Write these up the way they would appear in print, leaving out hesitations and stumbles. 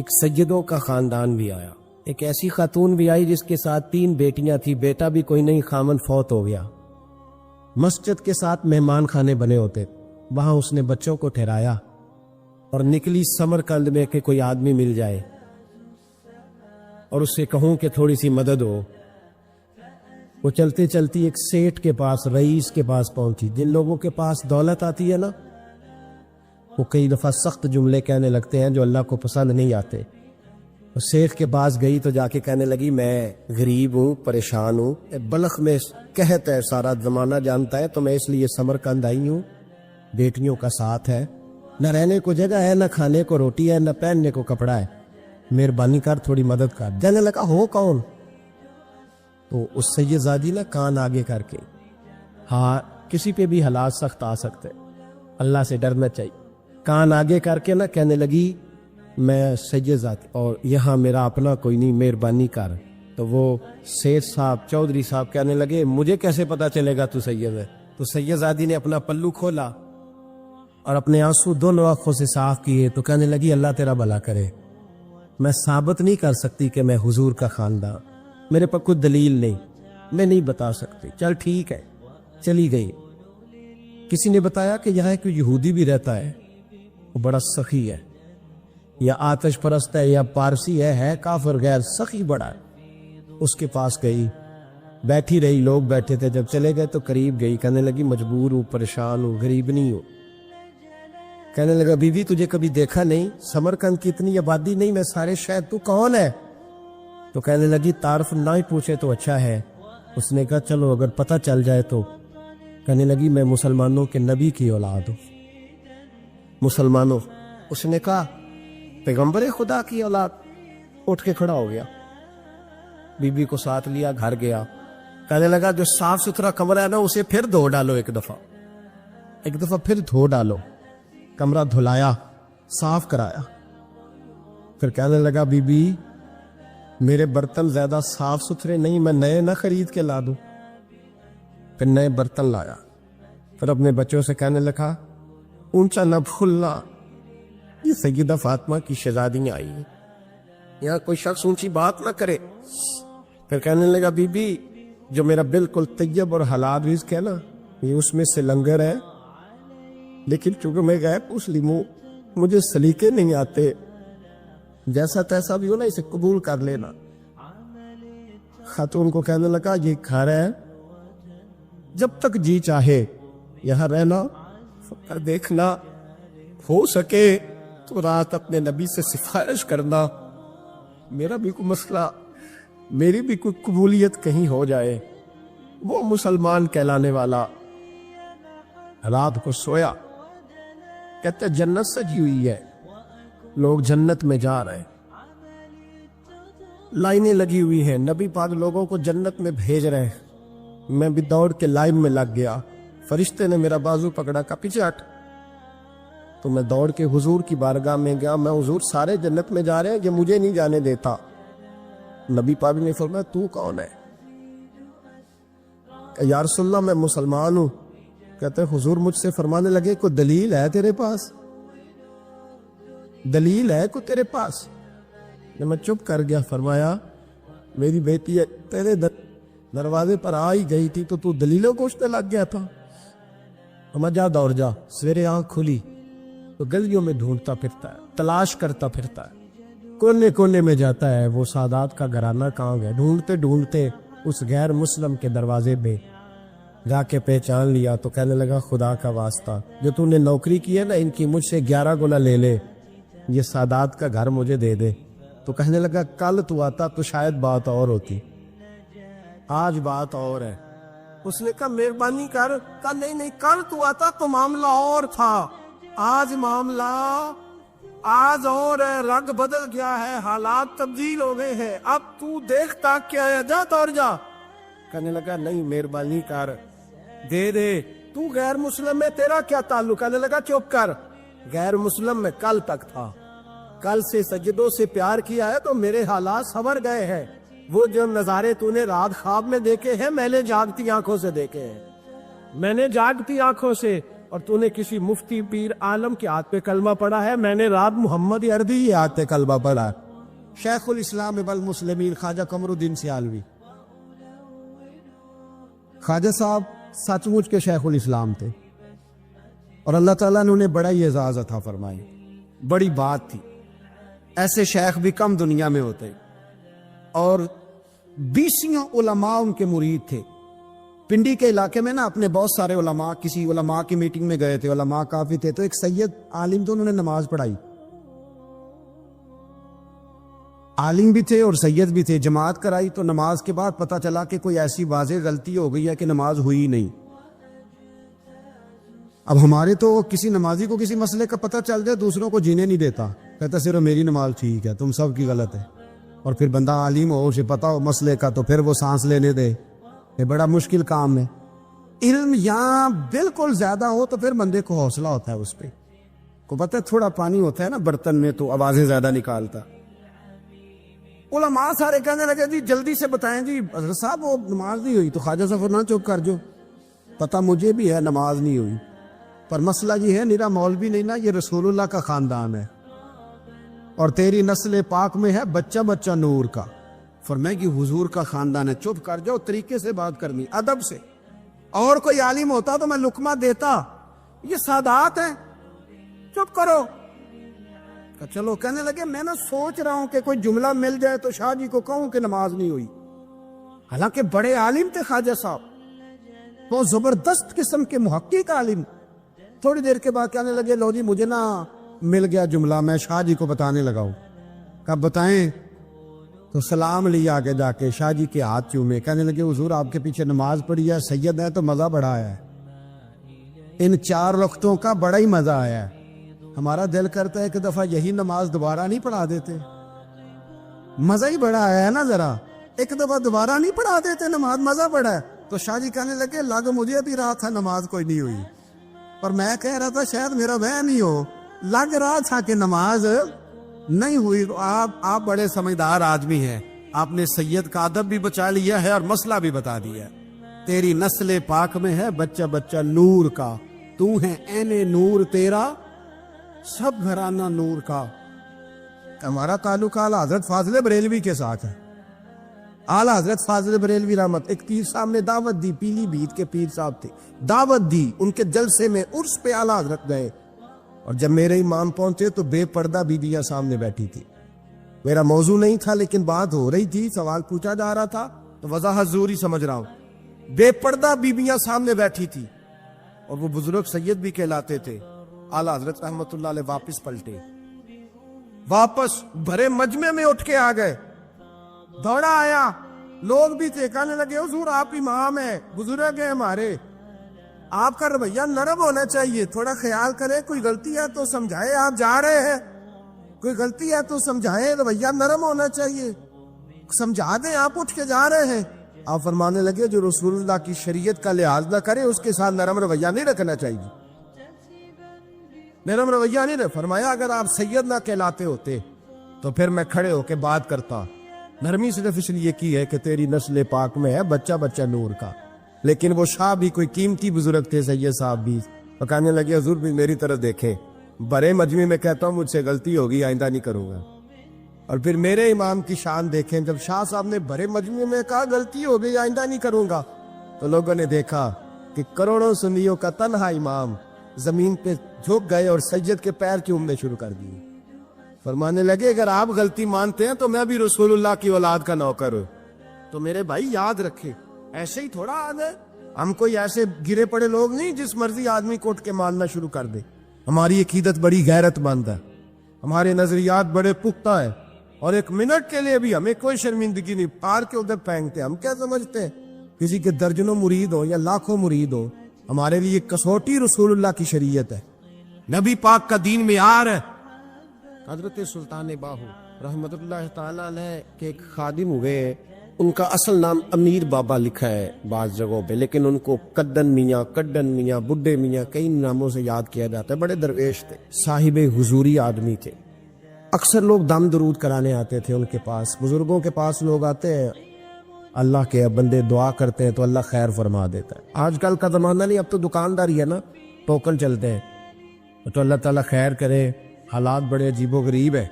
ایک سیدوں کا خاندان بھی آیا، ایک ایسی خاتون بھی آئی جس کے ساتھ 3 بیٹیاں تھی، بیٹا بھی کوئی نہیں، خامن فوت ہو گیا۔ مسجد کے ساتھ مہمان خانے بنے ہوتے، وہاں اس نے بچوں کو ٹھہرایا اور نکلی سمرقند میں کہ کوئی آدمی مل جائے اور اس سے کہوں کہ تھوڑی سی مدد ہو۔ وہ چلتے چلتی ایک سیٹ کے پاس، رئیس کے پاس پہنچی۔ جن لوگوں کے پاس دولت آتی ہے نا، وہ کئی دفعہ سخت جملے کہنے لگتے ہیں جو اللہ کو پسند نہیں آتے۔ وہ شیخ کے پاس گئی تو جا کے کہنے لگی میں غریب ہوں، پریشان ہوں، بلخ میں قحط ہے، سارا زمانہ جانتا ہے، تو میں اس لیے سمرقند آئی ہوں، بیٹیوں کا ساتھ ہے، نہ رہنے کو جگہ ہے، نہ کھانے کو روٹی ہے، نہ پہننے کو کپڑا ہے، مہربانی کر تھوڑی مدد کر۔ جانے لگا ہو کون؟ تو اس سے یہ زادی نا کان آگے کر کے، ہاں کسی پہ بھی حالات سخت آ سکتے، اللہ سے ڈرنا چاہیے، کان آگے کر کے نا کہنے لگی میں سید ذاتی اور یہاں میرا اپنا کوئی نہیں، مہربانی کر۔ تو وہ سیٹ صاحب، چودھری صاحب کہنے لگے مجھے کیسے پتا چلے گا تو سید ہے؟ تو سید زادی نے اپنا پلو کھولا اور اپنے آنسو دونوں آنکھوں سے صاف کیے تو کہنے لگی اللہ تیرا بھلا کرے، میں ثابت نہیں کر سکتی کہ میں حضور کا خاندان، میرے پاس کوئی دلیل نہیں، میں نہیں بتا سکتی، چل ٹھیک ہے، چلی گئی۔ کسی نے بتایا کہ یہاں کوئی یہودی بھی رہتا ہے، وہ بڑا سخی ہے، یا آتش پرست ہے، یا پارسی ہے کافر غیر، سخی بڑا ہے۔ اس کے پاس گئی، بیٹھی رہی، لوگ بیٹھے تھے، جب چلے گئے تو قریب گئی، کہنے لگی مجبور ہوں، پریشان ہوں، غریب نہیں ہوں۔ کہنے لگا بی بی تجھے کبھی دیکھا نہیں، سمرقند کی اتنی آبادی نہیں، میں سارے شہر، تو کون ہے؟ تو کہنے لگی تعارف نہ ہی پوچھے تو اچھا ہے۔ اس نے کہا چلو اگر پتہ چل جائے تو۔ کہنے لگی میں مسلمانوں کے نبی کی اولاد ہوں۔ مسلمانوں؟ اس نے کہا پیغمبر خدا کی اولاد۔ اٹھ کے کھڑا ہو گیا، بی بی کو ساتھ لیا، گھر گیا، کہنے لگا جو صاف ستھرا کمرہ ہے نا اسے پھر دھو ڈالو، ایک دفعہ پھر دھو ڈالو۔ کمرہ دھلایا، صاف کرایا، پھر کہنے لگا بی بی میرے برتن زیادہ صاف ستھرے نہیں، میں نئے نہ خرید کے لا دوں۔ پھر نئے برتن لایا، پھر اپنے بچوں سے کہنے لگا اونچا نہ بھولنا، یہ سیدہ فاطمہ کی شہزادیاں آئی ہیں، یہاں کوئی شخص اونچی بات نہ کرے۔ پھر کہنے لگا بی بی جو میرا بالکل طیب اور حلال رزق ہے نا، یہ اس میں سے لنگر ہے، لیکن چونکہ میں غیب مسلم ہوں، مجھے سلیقے نہیں آتے، جیسا تیسا بھی ہو نا اسے قبول کر لینا۔ خاتون کو کہنے لگا یہ گھر ہے، جب تک جی چاہے یہاں رہنا، دیکھنا، ہو سکے تو رات اپنے نبی سے سفارش کرنا، میرا بھی کوئی مسئلہ، میری بھی کوئی قبولیت کہیں ہو جائے۔ وہ مسلمان کہلانے والا رات کو سویا، کہتے جنت سجی ہوئی ہے، لوگ جنت میں جا رہے ہیں، لائنیں لگی ہوئی ہیں، نبی پاک لوگوں کو جنت میں بھیج رہے ہیں۔ میں بھی دوڑ کے لائن میں لگ گیا، فرشتے نے میرا بازو پکڑا، کا پیچھے ہٹ۔ تو میں دوڑ کے حضور کی بارگاہ میں گیا، میں حضور سارے جنت میں جا رہے ہیں، یہ مجھے نہیں جانے دیتا۔ نبی پاک نے فرمایا تو کون ہے؟ کہ یا رسول اللہ میں مسلمان ہوں۔ کہتے حضور مجھ سے فرمانے لگے کوئی دلیل ہے تیرے پاس؟ دلیل ہے کوئی تیرے پاس؟ میں چپ کر گیا، فرمایا میری بیٹی تیرے دروازے پر آ ہی گئی تھی تو دلیلوں کوشنے لگ گیا تھا۔ میں جا دوڑ جا، سویرے آنکھ کھلی تو گلیوں میں ڈھونڈتا پھرتا ہے، تلاش کرتا پھرتا ہے، کونے کونے میں جاتا ہے وہ سادات کا گھرانہ کہاں گیا، ڈھونڈتے ڈھونڈتے اس غیر مسلم کے دروازے پہ جا کے پہچان لیا۔ تو کہنے لگا خدا کا واسطہ جو تو نے نوکری کی ہے نا ان کی مجھ سے 11 گنا لے لے، یہ سادات کا گھر مجھے دے دے۔ تو کہنے لگا کل تو آتا تو شاید بات اور ہوتی، آج بات اور ہے۔ اس نے کہا مہربانی کر، کہا نہیں کل تو آتا تو معاملہ اور تھا، آج معاملہ آج اور ہے، رنگ بدل گیا ہے، حالات تبدیل ہو گئے ہیں، اب تو دیکھتا کیا ہے، جا دوڑ جا۔ کہنے لگا نہیں مہربانی کر، دے دے، تو غیر مسلم ہے تیرا کیا تعلق؟ کہنے لگا چپ کر، غیر مسلم میں کل تک تھا، کل سے سجدوں سے پیار کیا ہے تو میرے حالات سنور گئے ہیں، وہ جو نظارے تو نے رات خواب میں دیکھے ہیں میں نے جاگتی آنکھوں سے دیکھے ہیں، میں نے جاگتی آنکھوں سے اور تو نے کسی مفتی پیر عالم کے ہاتھ پہ کلمہ پڑھا ہے؟ میں نے رات محمد عربی کے ہاتھ پہ کلمہ پڑھا ہے، شیخ الاسلام ابن المسلمین خواجہ قمر الدین سیالوی۔ خواجہ صاحب سچ مچ کے شیخ الاسلام تھے، اور اللہ تعالیٰ نے انہیں بڑا ہی اعزاز عطا فرمائی، بڑی بات تھی۔ ایسے شیخ بھی کم دنیا میں ہوتے، اور 20 علماء ان کے مرید تھے۔ پنڈی کے علاقے میں نا اپنے بہت سارے علماء، کسی علماء کی میٹنگ میں گئے تھے، علماء کافی تھے، تو ایک سید عالم تو انہوں نے نماز پڑھائی، عالم بھی تھے اور سید بھی تھے، جماعت کرائی، تو نماز کے بعد پتہ چلا کہ کوئی ایسی واضح غلطی ہو گئی ہے کہ نماز ہوئی نہیں۔ اب ہمارے تو کسی نمازی کو کسی مسئلے کا پتہ چل جائے دوسروں کو جینے نہیں دیتا، کہتا صرف میری نماز ٹھیک ہے، تم سب کی غلط ہے۔ اور پھر بندہ عالم ہو، اسے پتہ ہو مسئلے کا، تو پھر وہ سانس لینے دے، یہ بڑا مشکل کام ہے۔ علم یہاں بالکل زیادہ ہو تو پھر بندے کو حوصلہ ہوتا ہے، اس پہ کو پتہ ہے تھوڑا پانی ہوتا ہے نا برتن میں تو آوازیں زیادہ نکالتا۔ علماء سارے کہنے لگے جی جلدی سے بتائیں جی حضرت صاحب وہ نماز نہیں ہوئی، تو خواجہ صاحب نہ چپ کر جو، پتہ مجھے بھی ہے نماز نہیں ہوئی، پر مسئلہ یہ ہے میرا مولوی نہیں نا، یہ رسول اللہ کا خاندان ہے، اور تیری نسل پاک میں ہے بچہ بچہ نور کا۔ فرمایا کہ حضور کا خاندان ہے، چپ کر جاؤ، طریقے سے بات کرنی، ادب سے۔ اور کوئی عالم ہوتا تو میں لقمہ دیتا، یہ سادات ہیں، چپ کرو۔ چلو کہنے لگے میں نہ سوچ رہا ہوں کہ کوئی جملہ مل جائے تو شاہ جی کو کہوں کہ نماز نہیں ہوئی، حالانکہ بڑے عالم تھے خواجہ صاحب، وہ زبردست قسم کے محقق عالم۔ تھوڑی دیر کے بعد کہنے لگے لو جی مجھے نا مل گیا جملہ، میں شاہ جی کو بتانے لگا ہوں۔ کب بتائیں؟ تو سلام لیا آگے جا کے، شاہ جی کے ہاتھ چومے، کہنے لگے حضور آپ کے پیچھے نماز پڑھی ہے، سید ہے تو مزہ بڑا آیا ہے، ان 4 وقتوں کا بڑا ہی مزہ آیا ہے۔ ہمارا دل کرتا ہے کہ دفعہ یہی نماز دوبارہ نہیں پڑھا دیتے، مزہ ہی بڑا آیا ہے نا، ذرا ایک دفعہ دوبارہ نہیں پڑھا دیتے نماز، مزہ بڑا ہے۔ تو شاہ جی کہنے لگے لگ مجھے بھی رہا تھا نماز کوئی نہیں ہوئی، پر میں کہہ رہا تھا شاید میرا وہم نہیں ہو، لگ رہا تھا کہ نماز نہیں ہوئی۔ آپ بڑے سمجھدار آدمی ہیں، آپ نے سید کا ادب بھی بچا لیا ہے اور مسئلہ بھی بتا دیا ہے۔ تیری نسل پاک میں ہے بچہ بچہ نور کا، تو ہے عین نور تیرا سب گھرانہ نور کا۔ ہمارا تعلق اعلی حضرت فاضل بریلوی کے ساتھ ہے، اعلی حضرت فاضل بریلوی رحمت، ایک پیر صاحب نے دعوت دی، پیلی بھیت کے پیر صاحب تھے، دعوت دی، ان کے جلسے میں عرس پہ اعلی حضرت گئے، اور جب میرے امام پہنچے تو بے پردہ بیویاں سامنے بیٹھی تھی۔ میرا موضوع نہیں تھا لیکن بات ہو رہی تھی، سوال پوچھا جا رہا تھا تو وضاحت ضروری سمجھ رہا ہوں۔ بے پردہ بیویاں سامنے بیٹھی تھی، اور وہ بزرگ سید بھی کہلاتے تھے۔ اعلیٰ حضرت رحمت اللہ علیہ واپس پلٹے، واپس بھرے مجمع میں اٹھ کے آ گئے، دوڑا آیا، لوگ بھی تھے، کہنے لگے حضور آپ امام ہیں، بزرگ ہیں ہمارے، آپ کا رویہ نرم ہونا چاہیے، تھوڑا خیال کریں، کوئی غلطی ہے تو سمجھائے، آپ جا رہے ہیں، کوئی غلطی ہے تو سمجھائیں، رویہ نرم ہونا چاہیے، سمجھا دیں، آپ اٹھ کے جا رہے ہیں۔ آپ فرمانے لگے جو رسول اللہ کی شریعت کا لحاظ نہ کرے اس کے ساتھ نرم رویہ نہیں رکھنا چاہیے، نرم رویہ نہیں رکھ۔ فرمایا اگر آپ سید نہ کہلاتے ہوتے تو پھر میں کھڑے ہو کے بات کرتا، نرمی صرف اس لیے کی ہے کہ تیری نسل پاک میں ہے بچہ بچہ نور کا۔ لیکن وہ شاہ بھی کوئی قیمتی بزرگ تھے، سید صاحب بھی، وہ کہنے لگے حضور بھی میری طرف دیکھیں، بڑے مجمع میں کہتا ہوں مجھ سے غلطی ہوگی، آئندہ نہیں کروں گا۔ اور پھر میرے امام کی شان دیکھیں، جب شاہ صاحب نے بڑے مجمع میں کہا غلطی ہو گئی آئندہ نہیں کروں گا، تو لوگوں نے دیکھا کہ کروڑوں سنیوں کا تنہا امام زمین پہ جھک گئے اور سید کے پیر چومنے شروع کر دیے۔ فرمانے لگے اگر آپ غلطی مانتے ہیں تو میں بھی رسول اللہ کی اولاد کا نوکر ہوں، تو میرے بھائی یاد رکھے ایسے ہی تھوڑا آد ہے، ہم کوئی ایسے گرے پڑے لوگ نہیں جس مرضی آدمی کو اٹھ کے ماننا شروع کر دے۔ ہماری عقیدت بڑی غیرت مند ہے، ہمارے نظریات بڑے پختہ ہیں، اور ایک منٹ کے لیے بھی ہمیں کوئی شرمندگی نہیں، پار کے ادھر پھینکتے۔ ہم کیا سمجھتے ہیں کسی کے درجنوں مرید ہو یا لاکھوں مرید ہو، ہمارے لیے کسوٹی رسول اللہ کی شریعت ہے، نبی پاک کا دین معیار ہے۔ حضرت سلطان باہو رحمت اللہ تعالیٰ علیہ کے ایک خادم ہوئے، ان کا اصل نام امیر بابا لکھا ہے بعض جگہوں پہ، لیکن ان کو کڈن میاں، بڈھے میاں کئی ناموں سے یاد کیا جاتا ہے۔ بڑے درویش تھے، صاحب حضوری آدمی تھے، اکثر لوگ دم درود کرانے آتے تھے ان کے پاس۔ بزرگوں کے پاس لوگ آتے ہیں، اللہ کے بندے دعا کرتے ہیں تو اللہ خیر فرما دیتا ہے۔ آج کل کا زمانہ نہیں، اب تو دکانداری ہے نا، ٹوکن چلتے ہیں، تو اللہ تعالیٰ خیر کرے، حالات بڑے عجیب و غریب ہے۔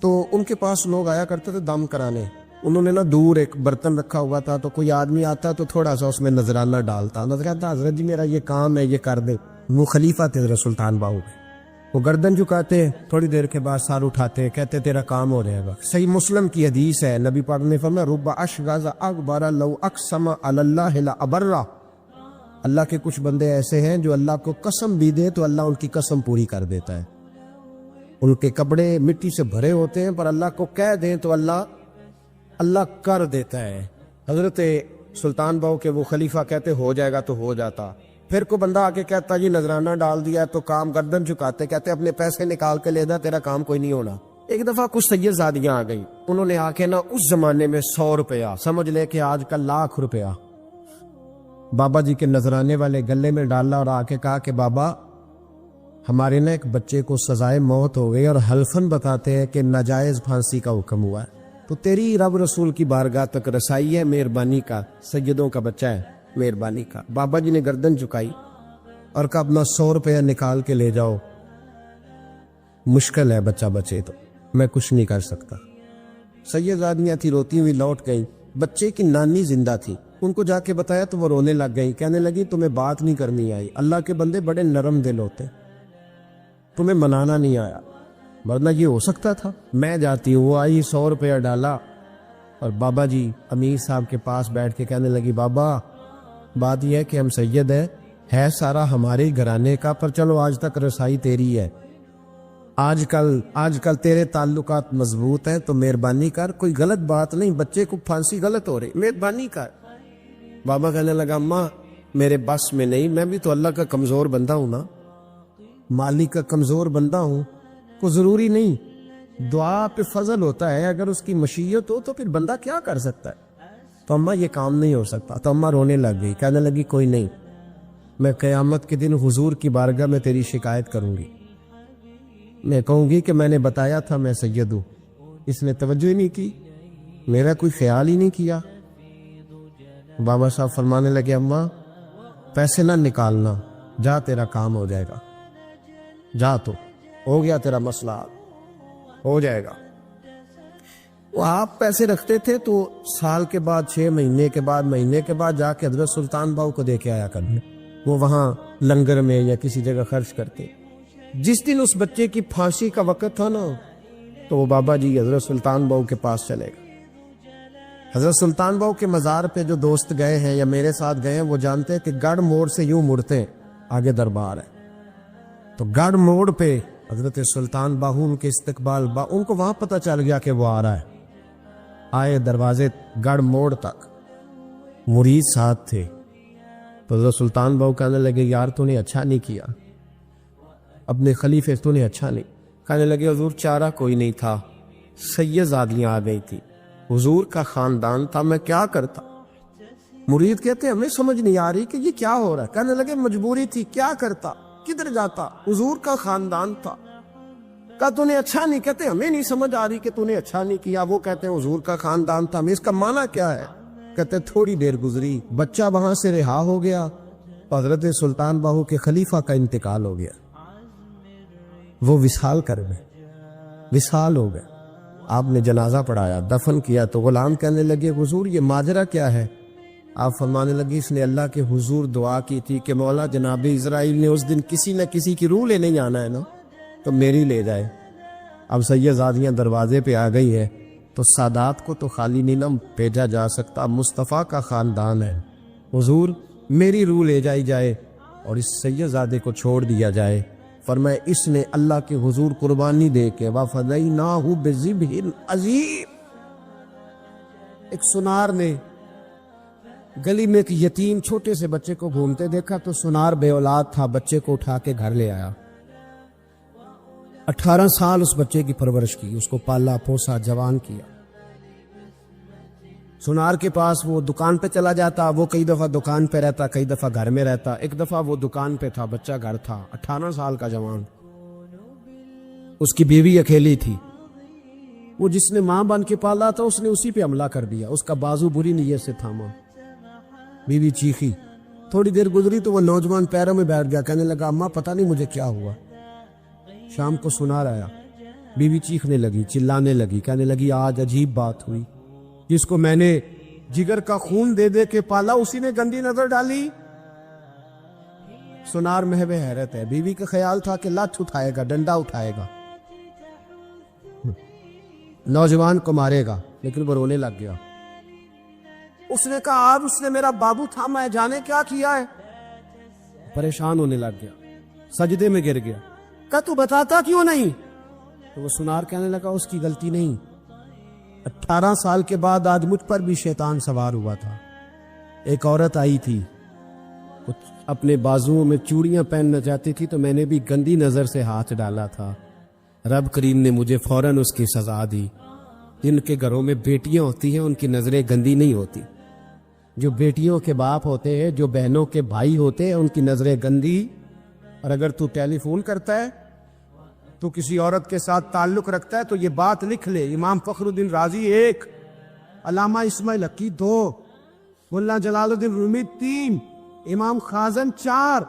تو ان کے پاس لوگ آیا کرتے تھے دم کرانے، انہوں نے نا دور ایک برتن رکھا ہوا تھا، تو کوئی آدمی آتا تو تھوڑا سا اس میں نذرانہ ڈالتا، نذرانہ حضرت جی میرا یہ کام ہے، یہ کر دے۔ وہ خلیفہ تھے حضرت سلطان باہو کے، وہ گردن جھکاتے، تھوڑی دیر کے بعد سار اٹھاتے، کہتے تیرا کام ہو جائے گا۔ صحیح مسلم کی حدیث ہے، نبی پاک نے فرمایا رب اشغاز اکبر لو اقسم علی اللہ لابرہ، اللہ کے کچھ بندے ایسے ہیں جو اللہ کو قسم بھی دے تو اللہ ان کی قسم پوری کر دیتا ہے، ان کے کپڑے مٹی سے بھرے ہوتے ہیں پر اللہ کو کہہ دیں تو اللہ کر دیتا ہے۔ حضرت سلطان باہو کے وہ خلیفہ کہتے ہو جائے گا تو ہو جاتا، پھر کوئی بندہ آگے کہتا جی نذرانہ ڈال دیا تو کام، گردن چکاتے، کہتے اپنے پیسے نکال کے لے جا، تیرا کام کوئی نہیں ہونا۔ ایک دفعہ کچھ سید زادیاں آ گئی، انہوں نے آ کے نا اس زمانے میں 100 روپیہ سمجھ لے کہ آج کل لاکھ روپیہ بابا جی کے نذرانے والے گلے میں ڈالا اور آ کے کہا کہ بابا ہمارے نا ایک بچے کو سزائے موت ہو گئی اور حلفاً بتاتے ہیں کہ ناجائز پھانسی کا حکم ہوا ہے، تو تیری رب رسول کی بارگاہ تک رسائی ہے، مہربانی کا، سیدوں کا بچہ ہے، مہربانی کا۔ بابا جی نے گردن چکائی اور کہا اپنا 100 روپیہ نکال کے لے جاؤ، مشکل ہے بچہ بچے تو میں کچھ نہیں کر سکتا۔ سید آدمیاں تھی، روتی ہوئی لوٹ گئی، بچے کی نانی زندہ تھی، ان کو جا کے بتایا تو وہ رونے لگ گئی، کہنے لگی تمہیں بات نہیں کرنی آئی، اللہ کے بندے بڑے نرم دل ہوتے، تمہیں منانا نہیں آیا، ورنہ یہ ہو سکتا تھا میں جاتی ہوں۔ وہ آئی، 100 روپیہ ڈالا اور بابا جی امیر صاحب کے پاس بیٹھ کے کہنے لگی بابا بات یہ ہے کہ ہم سید ہے سارا ہمارے گھرانے کا، پر چلو آج تک رسائی تیری ہے، آج کل تیرے تعلقات مضبوط ہیں تو مہربانی کر، کوئی غلط بات نہیں، بچے کو پھانسی غلط ہو رہی، مہربانی کر۔ بابا کہنے لگا اماں میرے بس میں نہیں، میں بھی تو اللہ کا کمزور بندہ ہوں نا، مالک کا کمزور بندہ ہوں، کو ضروری نہیں، دعا پہ فضل ہوتا ہے، اگر اس کی مشیت ہو تو پھر بندہ کیا کر سکتا ہے، تو اماں یہ کام نہیں ہو سکتا۔ تو اماں رونے لگ گئی، کہنے لگی کوئی نہیں، میں قیامت کے دن حضور کی بارگاہ میں تیری شکایت کروں گی، میں کہوں گی کہ میں نے بتایا تھا میں سید ہوں، اس نے توجہ ہی نہیں کی، میرا کوئی خیال ہی نہیں کیا۔ بابا صاحب فرمانے لگے اماں پیسے نہ نکالنا، جا تیرا کام ہو جائے گا، جا تو ہو گیا تیرا مسئلہ ہو جائے گا۔ وہ آپ پیسے رکھتے تھے تو سال کے بعد، 6 مہینے کے بعد، مہینے کے بعد جا کے حضرت سلطان باہو کو دے کے آیا کرنے، وہ وہاں لنگر میں یا کسی جگہ خرچ کرتے۔ جس دن اس بچے کی پھانسی کا وقت تھا نا تو وہ بابا جی حضرت سلطان باہو کے پاس چلے گئے۔ حضرت سلطان باہو کے مزار پہ جو دوست گئے ہیں یا میرے ساتھ گئے ہیں وہ جانتے ہیں کہ گڑھ موڑ سے یوں مڑتے ہیں، آگے دربار ہے، تو گڑھ موڑ پہ حضرت سلطان باہو ان کے استقبال ان کو وہاں پتہ چل گیا کہ وہ آ رہا ہے، آئے دروازے گڑھ موڑ تک، مرید ساتھ تھے، تو حضرت سلطان باہو کہنے لگے یار تو نے اچھا نہیں کیا، اپنے خلیفے تو نے اچھا نہیں۔ کہنے لگے حضور چارہ کوئی نہیں تھا، سید زادیاں آ گئی تھی، حضور کا خاندان تھا، میں کیا کرتا۔ مرید کہتے ہمیں سمجھ نہیں آ رہی کہ یہ کیا ہو رہا ہے، کہنے لگے مجبوری تھی، کیا کرتا، کدھر جاتا، حضور کا خاندان تھا۔ کہا تو نے اچھا نہیں، کہتے ہمیں نہیں سمجھ آ رہی کہ تو نے اچھا نہیں کیا، وہ کہتے ہیں حضور کا خاندان تھا، ہمیں اس کا معنی کیا ہے، کہتے تھوڑی دیر گزری، بچہ وہاں سے رہا ہو گیا، حضرت سلطان باہو کے خلیفہ کا انتقال ہو گیا، وہ وصال کر گئے، وصال ہو گئے، آپ نے جنازہ پڑھایا، دفن کیا، تو غلام کہنے لگے حضور یہ ماجرا کیا ہے؟ آپ فرمانے لگی اس نے اللہ کے حضور دعا کی تھی کہ مولا جناب اسرائیل نے اس دن کسی نہ کسی کی روح لینے جانا ہے نا، تو میری لے جائے۔ اب سید زادیاں دروازے پہ آ گئی ہے تو سادات کو تو خالی نہیں نہ بھیجا جا سکتا، مصطفیٰ کا خاندان ہے، حضور میری روح لے جائی جائے اور اس سید زادے کو چھوڑ دیا جائے۔ فرمایا اس نے اللہ کے حضور قربانی دے کے وَفَدَيْنَاهُ بِذِبْحٍ عَظِيمٍ، ایک سنار نے گلی میں ایک یتیم چھوٹے سے بچے کو گھومتے دیکھا تو سنار بے اولاد تھا، بچے کو اٹھا کے گھر لے آیا، 18 سال اس بچے کی پرورش کی، اس کو پالا پوسا، جوان کیا۔ سنار کے پاس وہ دکان پہ چلا جاتا، وہ کئی دفعہ دکان پہ رہتا، کئی دفعہ گھر میں رہتا، ایک دفعہ وہ دکان پہ تھا، بچہ گھر تھا، 18 سال کا جوان، اس کی بیوی اکیلی تھی، وہ جس نے ماں بن کے پالا تھا اس نے اسی پہ حملہ کر دیا، اس کا بازو بری نیت سے تھاما، بیوی چیخی تھوڑی دیر گزری تو وہ نوجوان پیروں میں بیٹھ گیا، کہنے لگا اماں پتہ نہیں مجھے کیا ہوا۔ شام کو سنار آیا، بیوی چیخنے لگی، چلانے لگی، کہنے لگی آج عجیب بات ہوئی، جس کو میں نے جگر کا خون دے دے کے پالا اسی نے گندی نظر ڈالی۔ سنار محو حیرت ہے، بیوی کا خیال تھا کہ لات اٹھائے گا، ڈنڈا اٹھائے گا، نوجوان کو مارے گا، لیکن وہ رونے لگ گیا۔ اس نے کہا آج اس نے میرا بابو تھا، میں جانے کیا کیا ہے۔ پریشان ہونے لگ گیا، سجدے میں گر گیا، کہا تو بتاتا کیوں نہیں؟ تو وہ سنار کہنے لگا اس کی غلطی نہیں، 18 سال کے بعد آج مجھ پر بھی شیطان سوار ہوا تھا۔ ایک عورت آئی تھی، اپنے بازوؤں میں چوڑیاں پہننا چاہتی تھی، تو میں نے بھی گندی نظر سے ہاتھ ڈالا تھا، رب کریم نے مجھے فوراً اس کی سزا دی۔ جن کے گھروں میں بیٹیاں ہوتی ہیں ان کی نظریں گندی نہیں ہوتی، جو بیٹیوں کے باپ ہوتے ہیں، جو بہنوں کے بھائی ہوتے ہیں، ان کی نظریں گندی۔ اور اگر تو ٹیلی فون کرتا ہے، تو کسی عورت کے ساتھ تعلق رکھتا ہے، تو یہ بات لکھ لے، امام فخر الدین رازی 1، علامہ اسماعیل حقی 2، ملا جلال الدین رومی 3، امام خازن 4،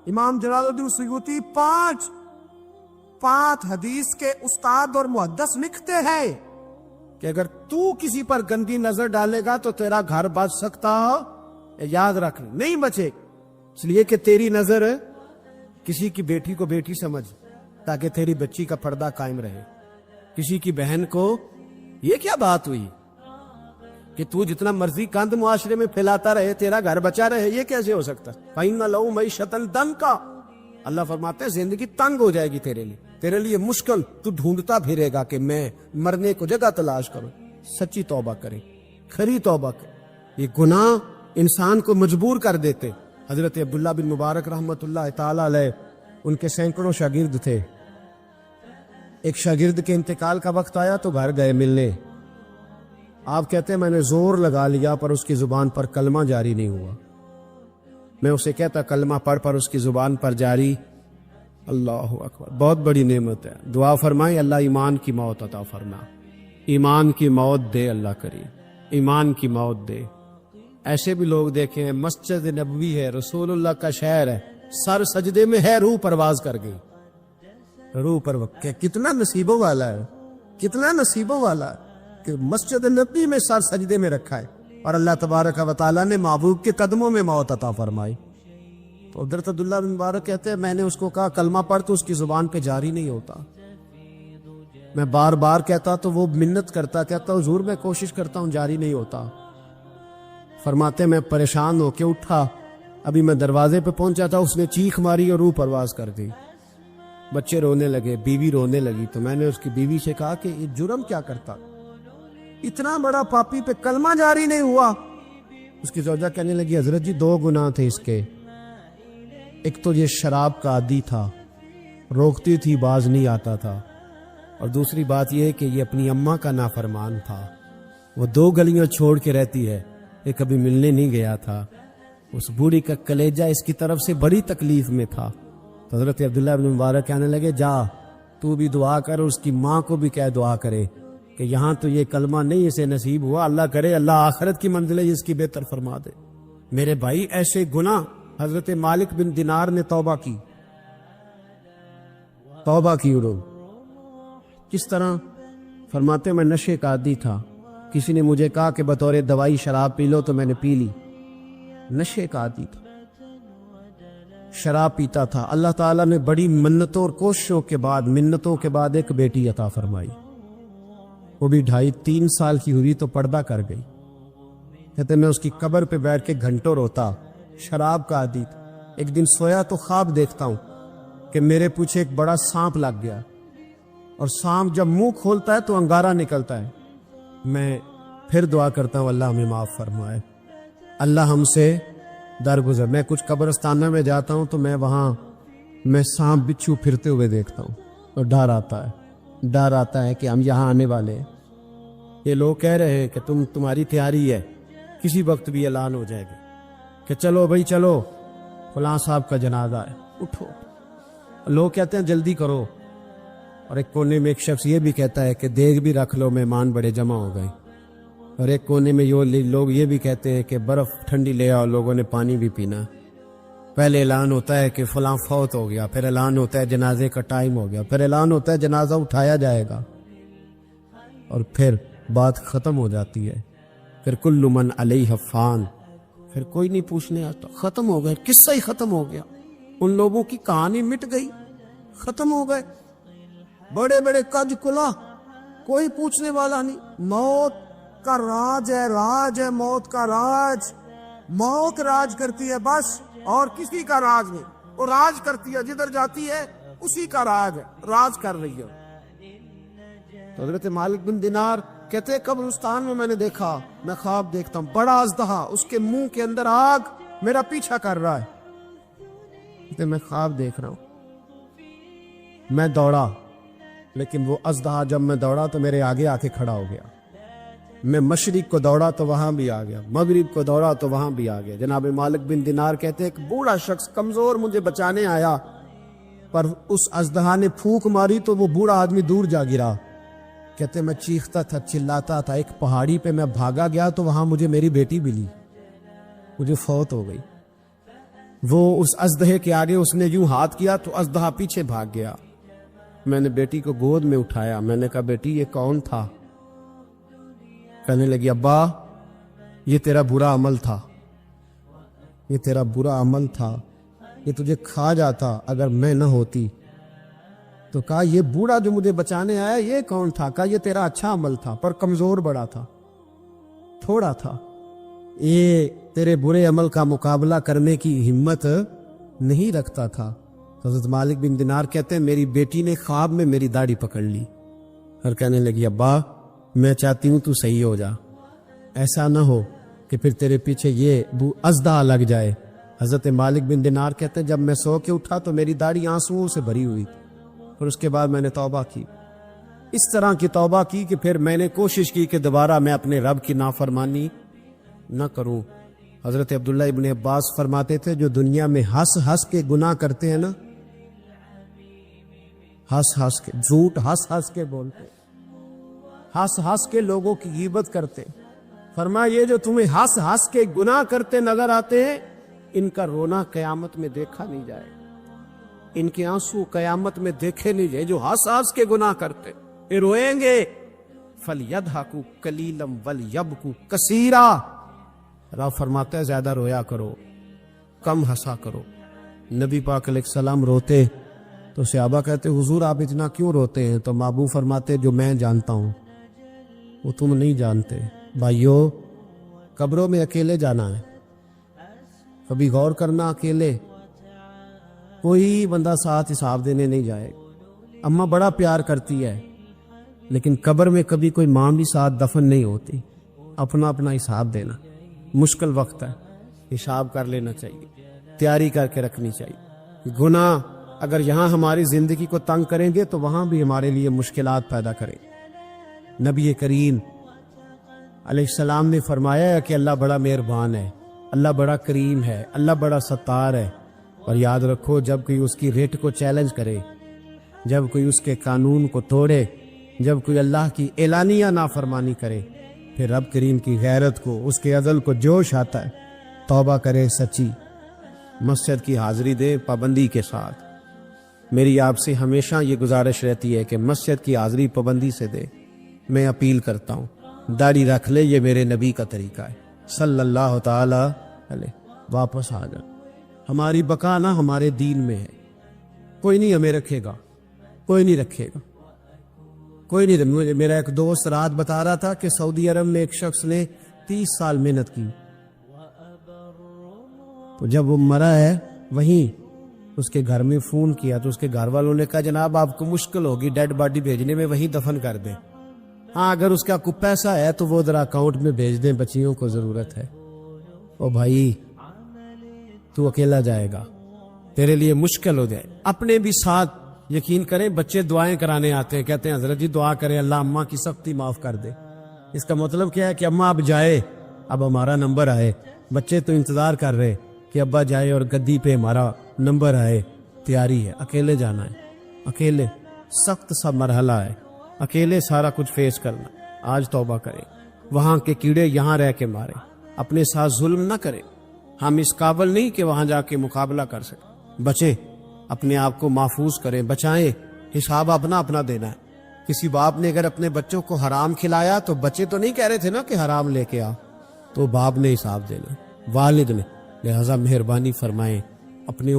امام جلال الدین سیوطی 5 حدیث کے استاد اور محدث لکھتے ہیں کہ اگر تو کسی پر گندی نظر ڈالے گا تو تیرا گھر بچ سکتا، یاد رکھ نہیں بچے، اس لیے کہ تیری نظر کسی کی بیٹی کو بیٹی سمجھ، تاکہ تیری بچی کا پردہ قائم رہے۔ کسی کی بہن کو، یہ کیا بات ہوئی کہ تو جتنا مرضی گند معاشرے میں پھیلاتا رہے تیرا گھر بچا رہے، یہ کیسے ہو سکتا؟ فَإِنَّ لَهُ مَعِيشَةً ضَنْكَ، اللہ فرماتے ہیں زندگی تنگ ہو جائے گی تیرے لیے مشکل، تو ڈھونڈتا پھرے گا کہ میں مرنے کو جگہ تلاش کروں۔ سچی توبہ کریں، کھری توبہ کریں۔ یہ گناہ انسان کو مجبور کر دیتے۔ حضرت عبداللہ بن مبارک رحمت اللہ تعالی علیہ، ان کے سینکڑوں شاگرد تھے، ایک شاگرد کے انتقال کا وقت آیا تو گھر گئے ملنے۔ آپ کہتے ہیں میں نے زور لگا لیا پر اس کی زبان پر کلمہ جاری نہیں ہوا۔ میں اسے کہتا کلمہ پڑھ پر اس کی زبان پر جاری۔ اللہ اکبر، بہت بڑی نعمت ہے۔ دعا فرمائیں اللہ ایمان کی موت عطا فرما، ایمان کی موت دے اللہ کریم، ایمان کی موت دے۔ ایسے بھی لوگ دیکھے ہیں، مسجد نبوی ہے، رسول اللہ کا شہر ہے، سر سجدے میں ہے، روح پرواز کر گئی، روح پر وقت۔ کتنا نصیبوں والا ہے، کتنا نصیبوں والا ہے کہ مسجد نبوی میں سر سجدے میں رکھا ہے، اور اللہ تبارک و تعالیٰ نے محبوب کے قدموں میں موت عطا فرمائی۔ تو حضرت عبداللہ بن مبارک کہتے ہیں میں نے اس کو کہا کلمہ پڑھ، تو اس کی زبان پہ جاری نہیں ہوتا۔ میں بار بار کہتا تو وہ منت کرتا، کہتا حضور میں کوشش کرتا ہوں جاری نہیں ہوتا۔ فرماتے میں پریشان ہو کے اٹھا، ابھی میں دروازے پہ پہنچا تھا، اس نے چیخ ماری اور روح پرواز کر دی۔ بچے رونے لگے، بیوی رونے لگی، تو میں نے اس کی بیوی سے کہا کہ یہ جرم کیا کرتا، اتنا بڑا پاپی پہ کلمہ جاری نہیں ہوا۔ اس کی زوجہ کہنے لگی حضرت جی 2 گناہ تھے اس کے، ایک تو یہ شراب کا عادی تھا، روکتی تھی باز نہیں آتا تھا، اور دوسری بات یہ کہ یہ اپنی اماں کا نافرمان تھا، وہ 2 گلیاں چھوڑ کے رہتی ہے، یہ کبھی ملنے نہیں گیا تھا۔ اس بوڑھی کا کلیجہ اس کی طرف سے بڑی تکلیف میں تھا۔ تو حضرت عبداللہ بن مبارک کہنے لگے جا تو بھی دعا کر، اس کی ماں کو بھی کہہ دعا کرے کہ یہاں تو یہ کلمہ نہیں اسے نصیب ہوا، اللہ کرے اللہ آخرت کی منزلیں اس کی بہتر فرما دے۔ میرے بھائی ایسے گناہ، حضرت مالک بن دینار نے توبہ کی، توبہ کی انہوں کس طرح؟ فرماتے میں نشے کا عادی تھا، کسی نے مجھے کہا کہ بطور دوائی شراب پی لو تو میں نے پی لی، نشے کا عادی تھا، شراب پیتا تھا۔ اللہ تعالیٰ نے بڑی منتوں اور کوششوں کے بعد، منتوں کے بعد ایک بیٹی عطا فرمائی، وہ بھی 2.5-3 سال کی ہوئی تو پردہ کر گئی۔ کہتے میں اس کی قبر پہ بیٹھ کے گھنٹوں روتا، شراب کا عادی تھا۔ ایک دن سویا تو خواب دیکھتا ہوں کہ میرے پیچھے ایک بڑا سانپ لگ گیا، اور سانپ جب منہ کھولتا ہے تو انگارہ نکلتا ہے۔ میں پھر دعا کرتا ہوں اللہ ہمیں معاف فرمائے، اللہ ہم سے درگزر۔ میں کچھ قبرستانوں میں جاتا ہوں تو میں وہاں سانپ بچھو پھرتے ہوئے دیکھتا ہوں، اور ڈر آتا ہے کہ ہم یہاں آنے والے ہیں۔ یہ لوگ کہہ رہے ہیں کہ تمہاری تیاری ہے، کسی وقت بھی اعلان ہو جائے گا کہ چلو بھائی چلو فلاں صاحب کا جنازہ ہے، اٹھو۔ لوگ کہتے ہیں جلدی کرو، اور ایک کونے میں ایک شخص یہ بھی کہتا ہے کہ دیگ بھی رکھ لو، مہمان بڑے جمع ہو گئے، اور ایک کونے میں لوگ یہ بھی کہتے ہیں کہ برف ٹھنڈی لے آؤ، لوگوں نے پانی بھی پینا۔ پہلے اعلان ہوتا ہے کہ فلاں فوت ہو گیا، پھر اعلان ہوتا ہے جنازے کا ٹائم ہو گیا، پھر اعلان ہوتا ہے جنازہ اٹھایا جائے گا، اور پھر بات ختم ہو جاتی ہے. پھر کل من علیہ فان، پھر کوئی نہیں پوچھنے آتا. ختم ہو گئے، قصہ ہی ختم ہو گیا. ان لوگوں کی کہانی مٹ گئی، ختم ہو گئے. بڑے بڑے کج کلا، کوئی پوچھنے والا نہیں. موت کا راج ہے موت کا راج. موت راج کرتی ہے بس، اور کسی کا راج نہیں. وہ راج کرتی ہے، جدھر جاتی ہے اسی کا راج ہے، راج کر رہی ہے. تو حضرت مالک بن دینار کہتے ہیں قبرستان میں میں نے دیکھا، میں خواب دیکھتا ہوں، بڑا اژدہا، اس کے منہ کے اندر آگ میرا پیچھا کر رہا ہے. کہتے میں خواب دیکھ رہا ہوں. میں دوڑا، لیکن وہ اژدہا جب میں دوڑا تو میرے آگے آ کے کھڑا ہو گیا. میں مشرق کو دوڑا تو وہاں بھی آ گیا، مغرب کو دوڑا تو وہاں بھی آ گیا. جناب مالک بن دینار کہتے ہیں ایک بوڑھا شخص کمزور مجھے بچانے آیا، پر اس اژدہا نے پھونک ماری تو وہ بوڑھا آدمی دور جا گرا. کہتے میں چیختا تھا، چلاتا تھا. ایک پہاڑی پہ میں بھاگا گیا تو وہاں مجھے میری بیٹی ملی، مجھے فوت ہو گئی. وہ اس اژدہے کے آگے اس نے یوں ہاتھ کیا تو اژدہا پیچھے بھاگ گیا. میں نے بیٹی کو گود میں اٹھایا، میں نے کہا بیٹی یہ کون تھا؟ کہنے لگی ابا یہ تیرا برا عمل تھا، یہ تیرا برا عمل تھا، یہ تجھے کھا جاتا اگر میں نہ ہوتی. تو کہا یہ بوڑھا جو مجھے بچانے آیا یہ کون تھا؟ کہا یہ تیرا اچھا عمل تھا، پر کمزور بڑا تھا، تھوڑا تھا، یہ تیرے برے عمل کا مقابلہ کرنے کی ہمت نہیں رکھتا تھا. حضرت مالک بن دینار کہتے ہیں میری بیٹی نے خواب میں میری داڑھی پکڑ لی اور کہنے لگی ابا میں چاہتی ہوں تو صحیح ہو جا، ایسا نہ ہو کہ پھر تیرے پیچھے یہ اژدہا لگ جائے. حضرت مالک بن دینار کہتے ہیں جب میں سو کے اٹھا تو میری داڑھی آنسوؤں سے بھری ہوئی تھی، اور اس کے بعد میں نے توبہ کی. اس طرح کی توبہ کی کہ پھر میں نے کوشش کی کہ دوبارہ میں اپنے رب کی نافرمانی نہ کروں. حضرت عبداللہ ابن عباس فرماتے تھے جو دنیا میں ہنس ہنس کے گناہ کرتے ہیں نا، ہنس ہنس کے، جھوٹ ہنس ہنس کے بولتے، ہنس ہنس کے لوگوں کی غیبت کرتے، فرمایا یہ جو تمہیں ہنس ہنس کے گناہ کرتے نظر آتے ہیں ان کا رونا قیامت میں دیکھا نہیں جائے، ان کے آنسو قیامت میں دیکھے نہیں جائے. جو ہنس ہنس کے گناہ کرتے یہ روئیں گے. فَلْيَضْحَكُوا قَلِيلًا وَلْيَبْكُوا كَثِيرًا. رب فرماتا ہے زیادہ رویا کرو، کم ہنسا کرو. نبی پاک علیہ السلام روتے تو صحابہ کہتے حضور آپ اتنا کیوں روتے ہیں؟ تو محبوب فرماتے جو میں جانتا ہوں وہ تم نہیں جانتے. بھائیو قبروں میں اکیلے جانا ہے، کبھی غور کرنا، اکیلے کوئی بندہ ساتھ حساب دینے نہیں جائے. اماں بڑا پیار کرتی ہے لیکن قبر میں کبھی کوئی ماں بھی ساتھ دفن نہیں ہوتی. اپنا اپنا حساب دینا، مشکل وقت ہے، حساب کر لینا چاہیے، تیاری کر کے رکھنی چاہیے. گناہ اگر یہاں ہماری زندگی کو تنگ کریں گے تو وہاں بھی ہمارے لیے مشکلات پیدا کریں. نبی کریم علیہ السلام نے فرمایا ہے کہ اللہ بڑا مہربان ہے، اللہ بڑا کریم ہے، اللہ بڑا ستار ہے. اور یاد رکھو جب کوئی اس کی ریٹ کو چیلنج کرے، جب کوئی اس کے قانون کو توڑے، جب کوئی اللہ کی اعلانیہ نافرمانی کرے، پھر رب کریم کی غیرت کو، اس کے عدل کو جوش آتا ہے. توبہ کرے سچی، مسجد کی حاضری دے پابندی کے ساتھ. میری آپ سے ہمیشہ یہ گزارش رہتی ہے کہ مسجد کی حاضری پابندی سے دے. میں اپیل کرتا ہوں داڑھی رکھ لے، یہ میرے نبی کا طریقہ ہے صلی اللہ تعالی علیہ. واپس آ جا، ہماری بقا نہ ہمارے دین میں ہے. کوئی نہیں ہمیں رکھے گا، کوئی نہیں رکھے گا، کوئی نہیں. میرا ایک دوست رات بتا رہا تھا کہ سعودی عرب میں ایک شخص نے 30 سال محنت کی، تو جب وہ مرا ہے وہیں اس کے گھر میں فون کیا تو اس کے گھر والوں نے کہا جناب آپ کو مشکل ہوگی ڈیڈ باڈی بھیجنے میں، وہیں دفن کر دیں. ہاں اگر اس کا کوئی پیسہ ہے تو وہ ذرا اکاؤنٹ میں بھیج دیں، بچیوں کو ضرورت ہے. او بھائی تو اکیلا جائے گا، تیرے لیے مشکل ہو جائے. اپنے بھی ساتھ یقین کریں، بچے دعائیں کرانے آتے ہیں، کہتے ہیں حضرت جی دعا کریں اللہ اماں کی سختی معاف کر دے. اس کا مطلب کیا ہے کہ اماں اب جائے، اب ہمارا نمبر آئے. بچے تو انتظار کر رہے کہ ابا جائے اور گدی پہ ہمارا نمبر آئے. تیاری ہے، اکیلے جانا ہے، اکیلے سخت سا مرحلہ ہے، اکیلے سارا کچھ فیس کرنا. آج توبہ کریں، وہاں کے کیڑے یہاں رہ کے مارے، اپنے ساتھ ظلم نہ کریں. ہم اس قابل نہیں کہ وہاں جا کے مقابلہ کر سکیں. بچیں، اپنے آپ کو محفوظ کریں، بچائیں. حساب اپنا اپنا دینا ہے. کسی باپ نے اگر اپنے بچوں کو حرام کھلایا تو بچے تو نہیں کہہ رہے تھے نا کہ حرام لے کے آ، تو باپ نے حساب دینا، والد نے. لہذا مہربانی فرمائیں، اپنے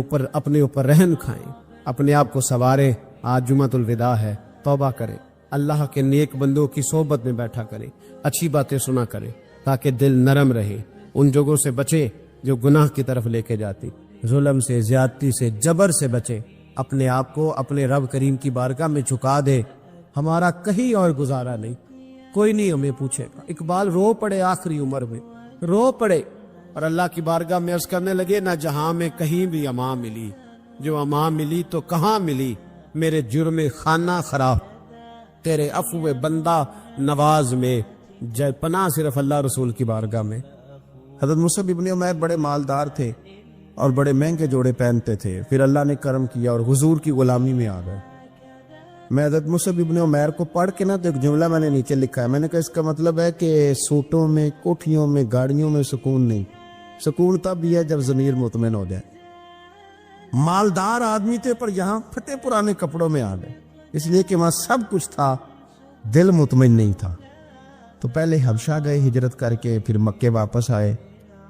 اوپر رحم کھائیں، اپنے آپ کو سنواریں. آج جمعۃ الوداع ہے، توبہ کریں، اللہ کے نیک بندوں کی صحبت میں بیٹھا کریں، اچھی باتیں سنا کریں تاکہ دل نرم رہے. ان جگہوں سے بچے جو گناہ کی طرف لے کے جاتی، ظلم سے، زیادتی سے، جبر سے بچے. اپنے آپ کو اپنے رب کریم کی بارگاہ میں جھکا دے. ہمارا کہیں اور گزارا نہیں، کوئی نہیں ہمیں پوچھے گا. اقبال رو پڑے آخری عمر میں، رو پڑے اور اللہ کی بارگاہ میں عرض کرنے لگے، نہ جہاں میں کہیں بھی امان ملی، جو امان ملی تو کہاں ملی، میرے جرم خانہ خراب، تیرے عفو بندہ نواز میں، پناہ صرف اللہ رسول کی بارگاہ میں. حضرت مصعب ابن عمیر بڑے مالدار تھے اور بڑے مہنگے جوڑے پہنتے تھے. پھر اللہ نے کرم کیا اور حضور کی غلامی میں آ گئے. میں حضرت مصعب ابن عمیر کو پڑھ کے نا تو ایک جملہ میں نے نیچے لکھا ہے. میں نے کہا اس کا مطلب ہے کہ سوٹوں میں، کوٹھیوں میں، گاڑیوں میں سکون نہیں. سکون تب بھی ہے جب ضمیر مطمئن ہو جائے. مالدار آدمی تھے پر یہاں پھٹے پرانے کپڑوں میں آ گئے، اس لیے کہ وہاں سب کچھ تھا، دل مطمئن نہیں تھا. تو پہلے حبشہ گئے ہجرت کر کے، پھر مکے واپس آئے.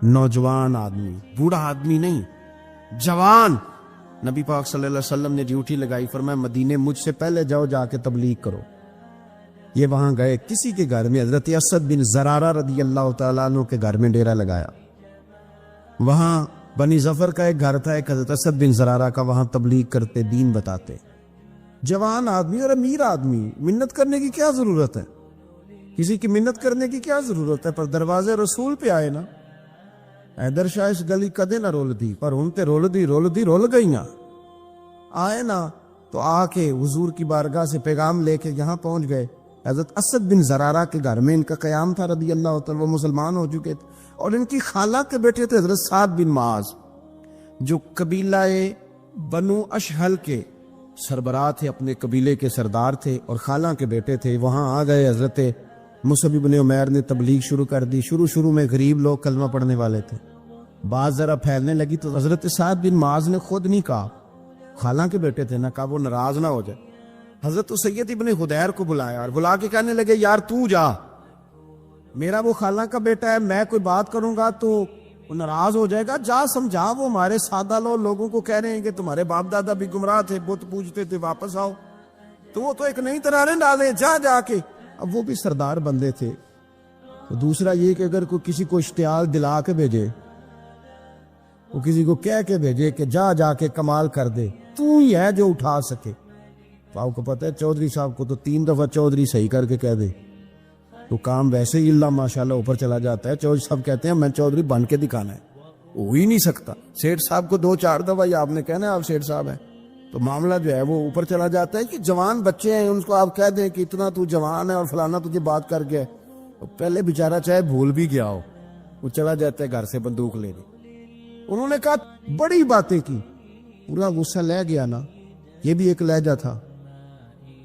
نوجوان آدمی، بوڑھا آدمی نہیں، جوان. نبی پاک صلی اللہ علیہ وسلم نے ڈیوٹی لگائی، فرمایا مدینے مجھ سے پہلے جاؤ، جا کے تبلیغ کرو. یہ وہاں گئے کسی کے گھر میں، حضرت اسد بن زرارہ رضی اللہ تعالیٰ عنہ کے گھر میں ڈیرا لگایا. وہاں بنی ظفر کا ایک گھر تھا، ایک حضرت اسد بن زرارہ کا، وہاں تبلیغ کرتے، دین بتاتے. جوان آدمی اور امیر آدمی، منت کرنے کی کیا ضرورت ہے؟ کسی کی منت کرنے کی کیا ضرورت ہے؟ پر دروازے رسول پہ آئے نا. حیدر شاہ اس گلی کدے نہ رول دی، پر ان تے رول گئیاں. آئے نا تو آ کے حضور کی بارگاہ سے پیغام لے کے یہاں پہنچ گئے. حضرت اسد بن زرارہ کے گھر میں ان کا قیام تھا رضی اللہ تعالیٰ. وہ مسلمان ہو چکے تھے اور ان کی خالہ کے بیٹے تھے حضرت سعد بن معاذ، جو قبیلہ بنو اشہل کے سربراہ تھے، اپنے قبیلے کے سردار تھے اور خالہ کے بیٹے تھے. وہاں آ گئے. حضرت مصعب بن عمیر نے تبلیغ شروع کر دی. شروع میں غریب لوگ کلمہ پڑھنے والے تھے، بات ذرا پھیلنے لگی تو حضرت سعد بن معاذ نے خود نہیں کہا، خالہ کے بیٹے تھے نا، کہا وہ ناراض نہ ہو جائے. حضرت سید ابن حدیر کو بلایا اور بلا کے کہنے لگے، یار تو جا، میرا وہ خالہ کا بیٹا ہے، میں کوئی بات کروں گا تو وہ ناراض ہو جائے گا، جا سمجھا. وہ ہمارے سادہ لوگوں کو کہہ رہے ہیں کہ تمہارے باپ دادا بھی گمراہ تھے، بت پوجتے تھے، واپس آؤ. تو وہ تو ایک نئی طرح نے ڈالے، جا کے. اب وہ بھی سردار بندے تھے. دوسرا یہ کہ اگر کوئی کسی کو اشتعال دلا کے بھیجے، وہ کسی کو کہہ کے بھیجے کہ جا کے کمال کر دے، تو ہی ہے جو اٹھا سکے. تو آپ کو پتہ ہے چودھری صاحب کو تو 3 دفعہ چودھری صحیح کر کے کہہ دے تو کام ویسے ہی اللہ ماشاءاللہ اوپر چلا جاتا ہے. چودھری صاحب کہتے ہیں میں چودھری بن کے دکھانا ہے، ہو ہی نہیں سکتا. سیٹھ صاحب کو 2-4 دفعہ یا آپ نے کہنا ہے آپ سیٹھ صاحب ہیں تو معاملہ جو ہے وہ اوپر چلا جاتا ہے. کہ جوان بچے ہیں ان کو آپ کہہ دیں کہ اتنا تو جوان ہے اور فلانا تجھے بات کر گیا، پہلے بیچارہ چاہے بھول بھی گیا ہو، وہ چلا جاتا ہے گھر سے بندوق لے لی. انہوں نے کہا بڑی باتیں کی، پورا غصہ لے گیا نا. یہ بھی ایک لہجہ تھا.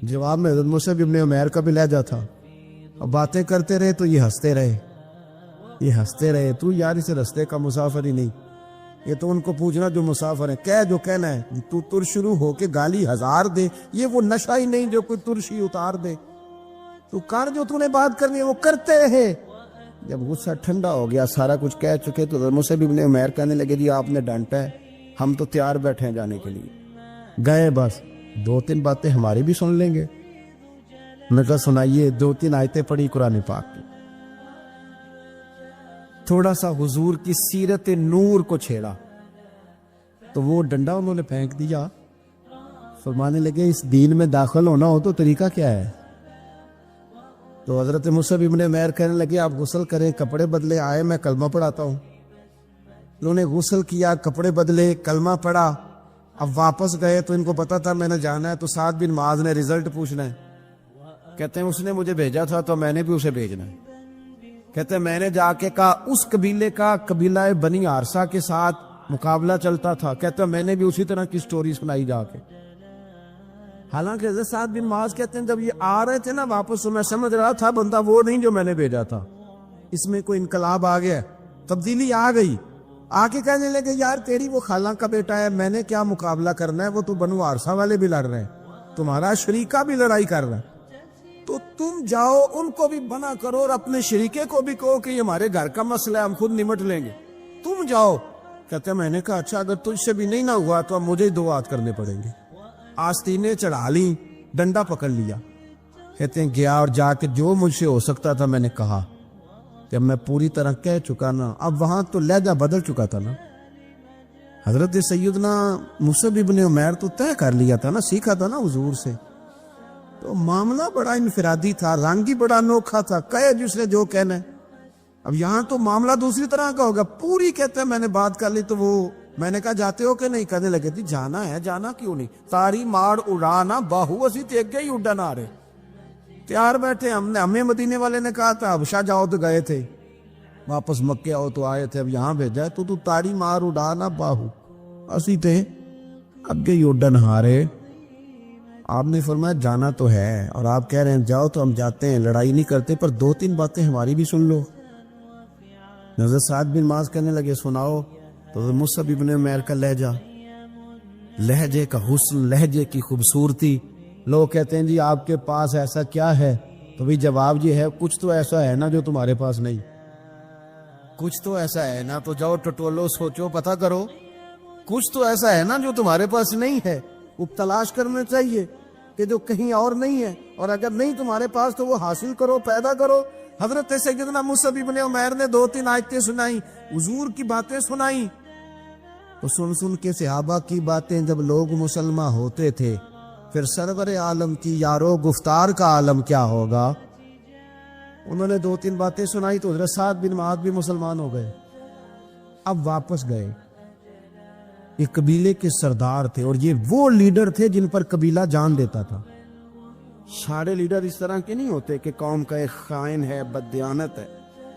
جواب میں حضرت مصعب ابن عمیر کا بھی لہجہ تھا. اب باتیں کرتے رہے تو یہ ہنستے رہے. تو یار اس رستے کا مسافر ہی نہیں، یہ تو ان کو پوچھنا جو مسافر ہیں، کہہ جو کہنا ہے. تو تر شروع ہو کے گالی 1000 دے، یہ وہ نشہ ہی نہیں جو کوئی ترشی اتار دے. تو کر جو تو نے بات کرنی ہے وہ کرتے رہے. جب غصہ ٹھنڈا ہو گیا، سارا کچھ کہہ چکے، تو مصعب ابن عمیر کہنے لگے جی آپ نے ڈانٹا ہے، ہم تو تیار بیٹھے ہیں جانے کے لیے. گئے، بس 2-3 باتیں ہماری بھی سن لیں گے. میں کہا سنائیے. 2-3 آیتیں پڑھی قرآن پاک کی، تھوڑا سا حضور کی سیرت نور کو چھیڑا تو وہ ڈنڈا انہوں نے پھینک دیا. فرمانے لگے اس دین میں داخل ہونا ہو تو طریقہ کیا ہے؟ تو حضرت مصعب ابن عمیر کہنے لگے آپ غسل کریں، کپڑے بدلے، آئے میں کلمہ پڑھاتا ہوں. انہوں نے غسل کیا، کپڑے بدلے، کلمہ پڑھا. اب واپس گئے تو ان کو پتا تھا میں نے جانا ہے. تو سعد بن معاذ نے رزلٹ پوچھنا ہے. کہتے ہیں اس نے مجھے بھیجا تھا تو میں نے بھی اسے بھیجنا ہے. کہتے ہیں میں نے جا کے کہا اس قبیلے کا، قبیلہ بنی عارصہ کے ساتھ مقابلہ چلتا تھا. کہتے ہیں میں نے بھی اسی طرح کی سٹوری سنائی جا کے. حالانکہ حضرت سعد بن معاذ کہتے ہیں جب یہ آ رہے تھے نا واپس تو میں سمجھ رہا تھا بندہ وہ نہیں جو میں نے بھیجا تھا، اس میں کوئی انقلاب آ گیا، تبدیلی آ گئی. آ کے کہنے لگے یار تیری وہ خالہ کا بیٹا ہے، میں نے کیا مقابلہ کرنا ہے، وہ تو بنو عارصہ والے بھی لڑ رہے ہیں، تمہارا شریکہ بھی لڑائی کر رہا ہے، تو تم جاؤ ان کو بھی منع کرو اور اپنے شریکے کو بھی کہو کہ یہ ہمارے گھر کا مسئلہ ہے، ہم خود نمٹ لیں گے، تم جاؤ۔ کہتے ہیں میں نے کہا اچھا اگر تجھ سے بھی نہیں نہ ہوا تو اب مجھے ہی 2 ہاتھ کرنے پڑیں گے۔ آستینیں چڑھا لیں، ڈنڈا پکڑ لیا، کہتے ہیں گیا اور جا کے جو مجھ سے ہو سکتا تھا میں نے کہا، جب میں پوری طرح کہہ چکا نا، اب وہاں تو لہجہ بدل چکا تھا نا۔ حضرت سیدنا مصعب ابن عمیر تو طے کر لیا تھا نا، سیکھا تھا نا حضور سے، تو معاملہ بڑا انفرادی تھا، رنگ ہی بڑا انوکھا تھا، کہے جس نے جو کہنا ہے۔ اب یہاں تو معاملہ دوسری طرح کا ہوگا، پوری کہتے ہیں میں نے بات کر لی، تو وہ میں نے کہا جاتے ہو کہ نہیں، کہنے لگے تھی جانا ہے، جانا کیوں نہیں، تاری مار اڑانا باہو اسی تے اگے ہی اڈن آ رہے، تیار بیٹھے، ہمیں مدینے والے نے کہا تھا حبشہ جاؤ تو گئے تھے، واپس مکے آؤ تو آئے تھے، اب یہاں بھیجا ہے تو تاری مار اڑانا باہو اسی تے اگے ہی اڈن ہارے۔ آپ نے فرمایا جانا تو ہے، اور آپ کہہ رہے ہیں جاؤ تو ہم جاتے ہیں، لڑائی نہیں کرتے، پر 2-3 باتیں ہماری بھی سن لو۔ حضرت سعد بن معاذ کہنے لگے سناؤ، تو مصعب ابن عمیر کا لہجے کا حسن، لہجے کی خوبصورتی، لوگ کہتے ہیں جی آپ کے پاس ایسا کیا ہے، تو بھی جواب یہ ہے کچھ تو ایسا ہے نا جو تمہارے پاس نہیں، کچھ تو ایسا ہے نا، تو جاؤ ٹٹولو، سوچو، پتہ کرو، کچھ تو ایسا ہے نا جو تمہارے پاس نہیں ہے، وہ تلاش کرنا چاہیے کہ جو کہیں اور نہیں ہے، اور اگر نہیں تمہارے پاس تو وہ حاصل کرو، پیدا کرو۔ حضرت سیدنا مصعب ابن عمیر نے 2-3 آیتیں سنائیں، حضور کی باتیں سنائیں، تو سن کے صحابہ کی باتیں جب لوگ مسلمان ہوتے تھے، پھر سرور عالم کی یارو گفتار کا عالم کیا ہوگا۔ انہوں نے 2-3 باتیں سنائی تو حضرت سعد بن معاذ بھی مسلمان ہو گئے۔ اب واپس گئے، یہ قبیلے کے سردار تھے، اور یہ وہ لیڈر تھے جن پر قبیلہ جان دیتا تھا۔ سارے لیڈر اس طرح کے نہیں ہوتے کہ قوم کا ایک خائن ہے، بددیانت ہے،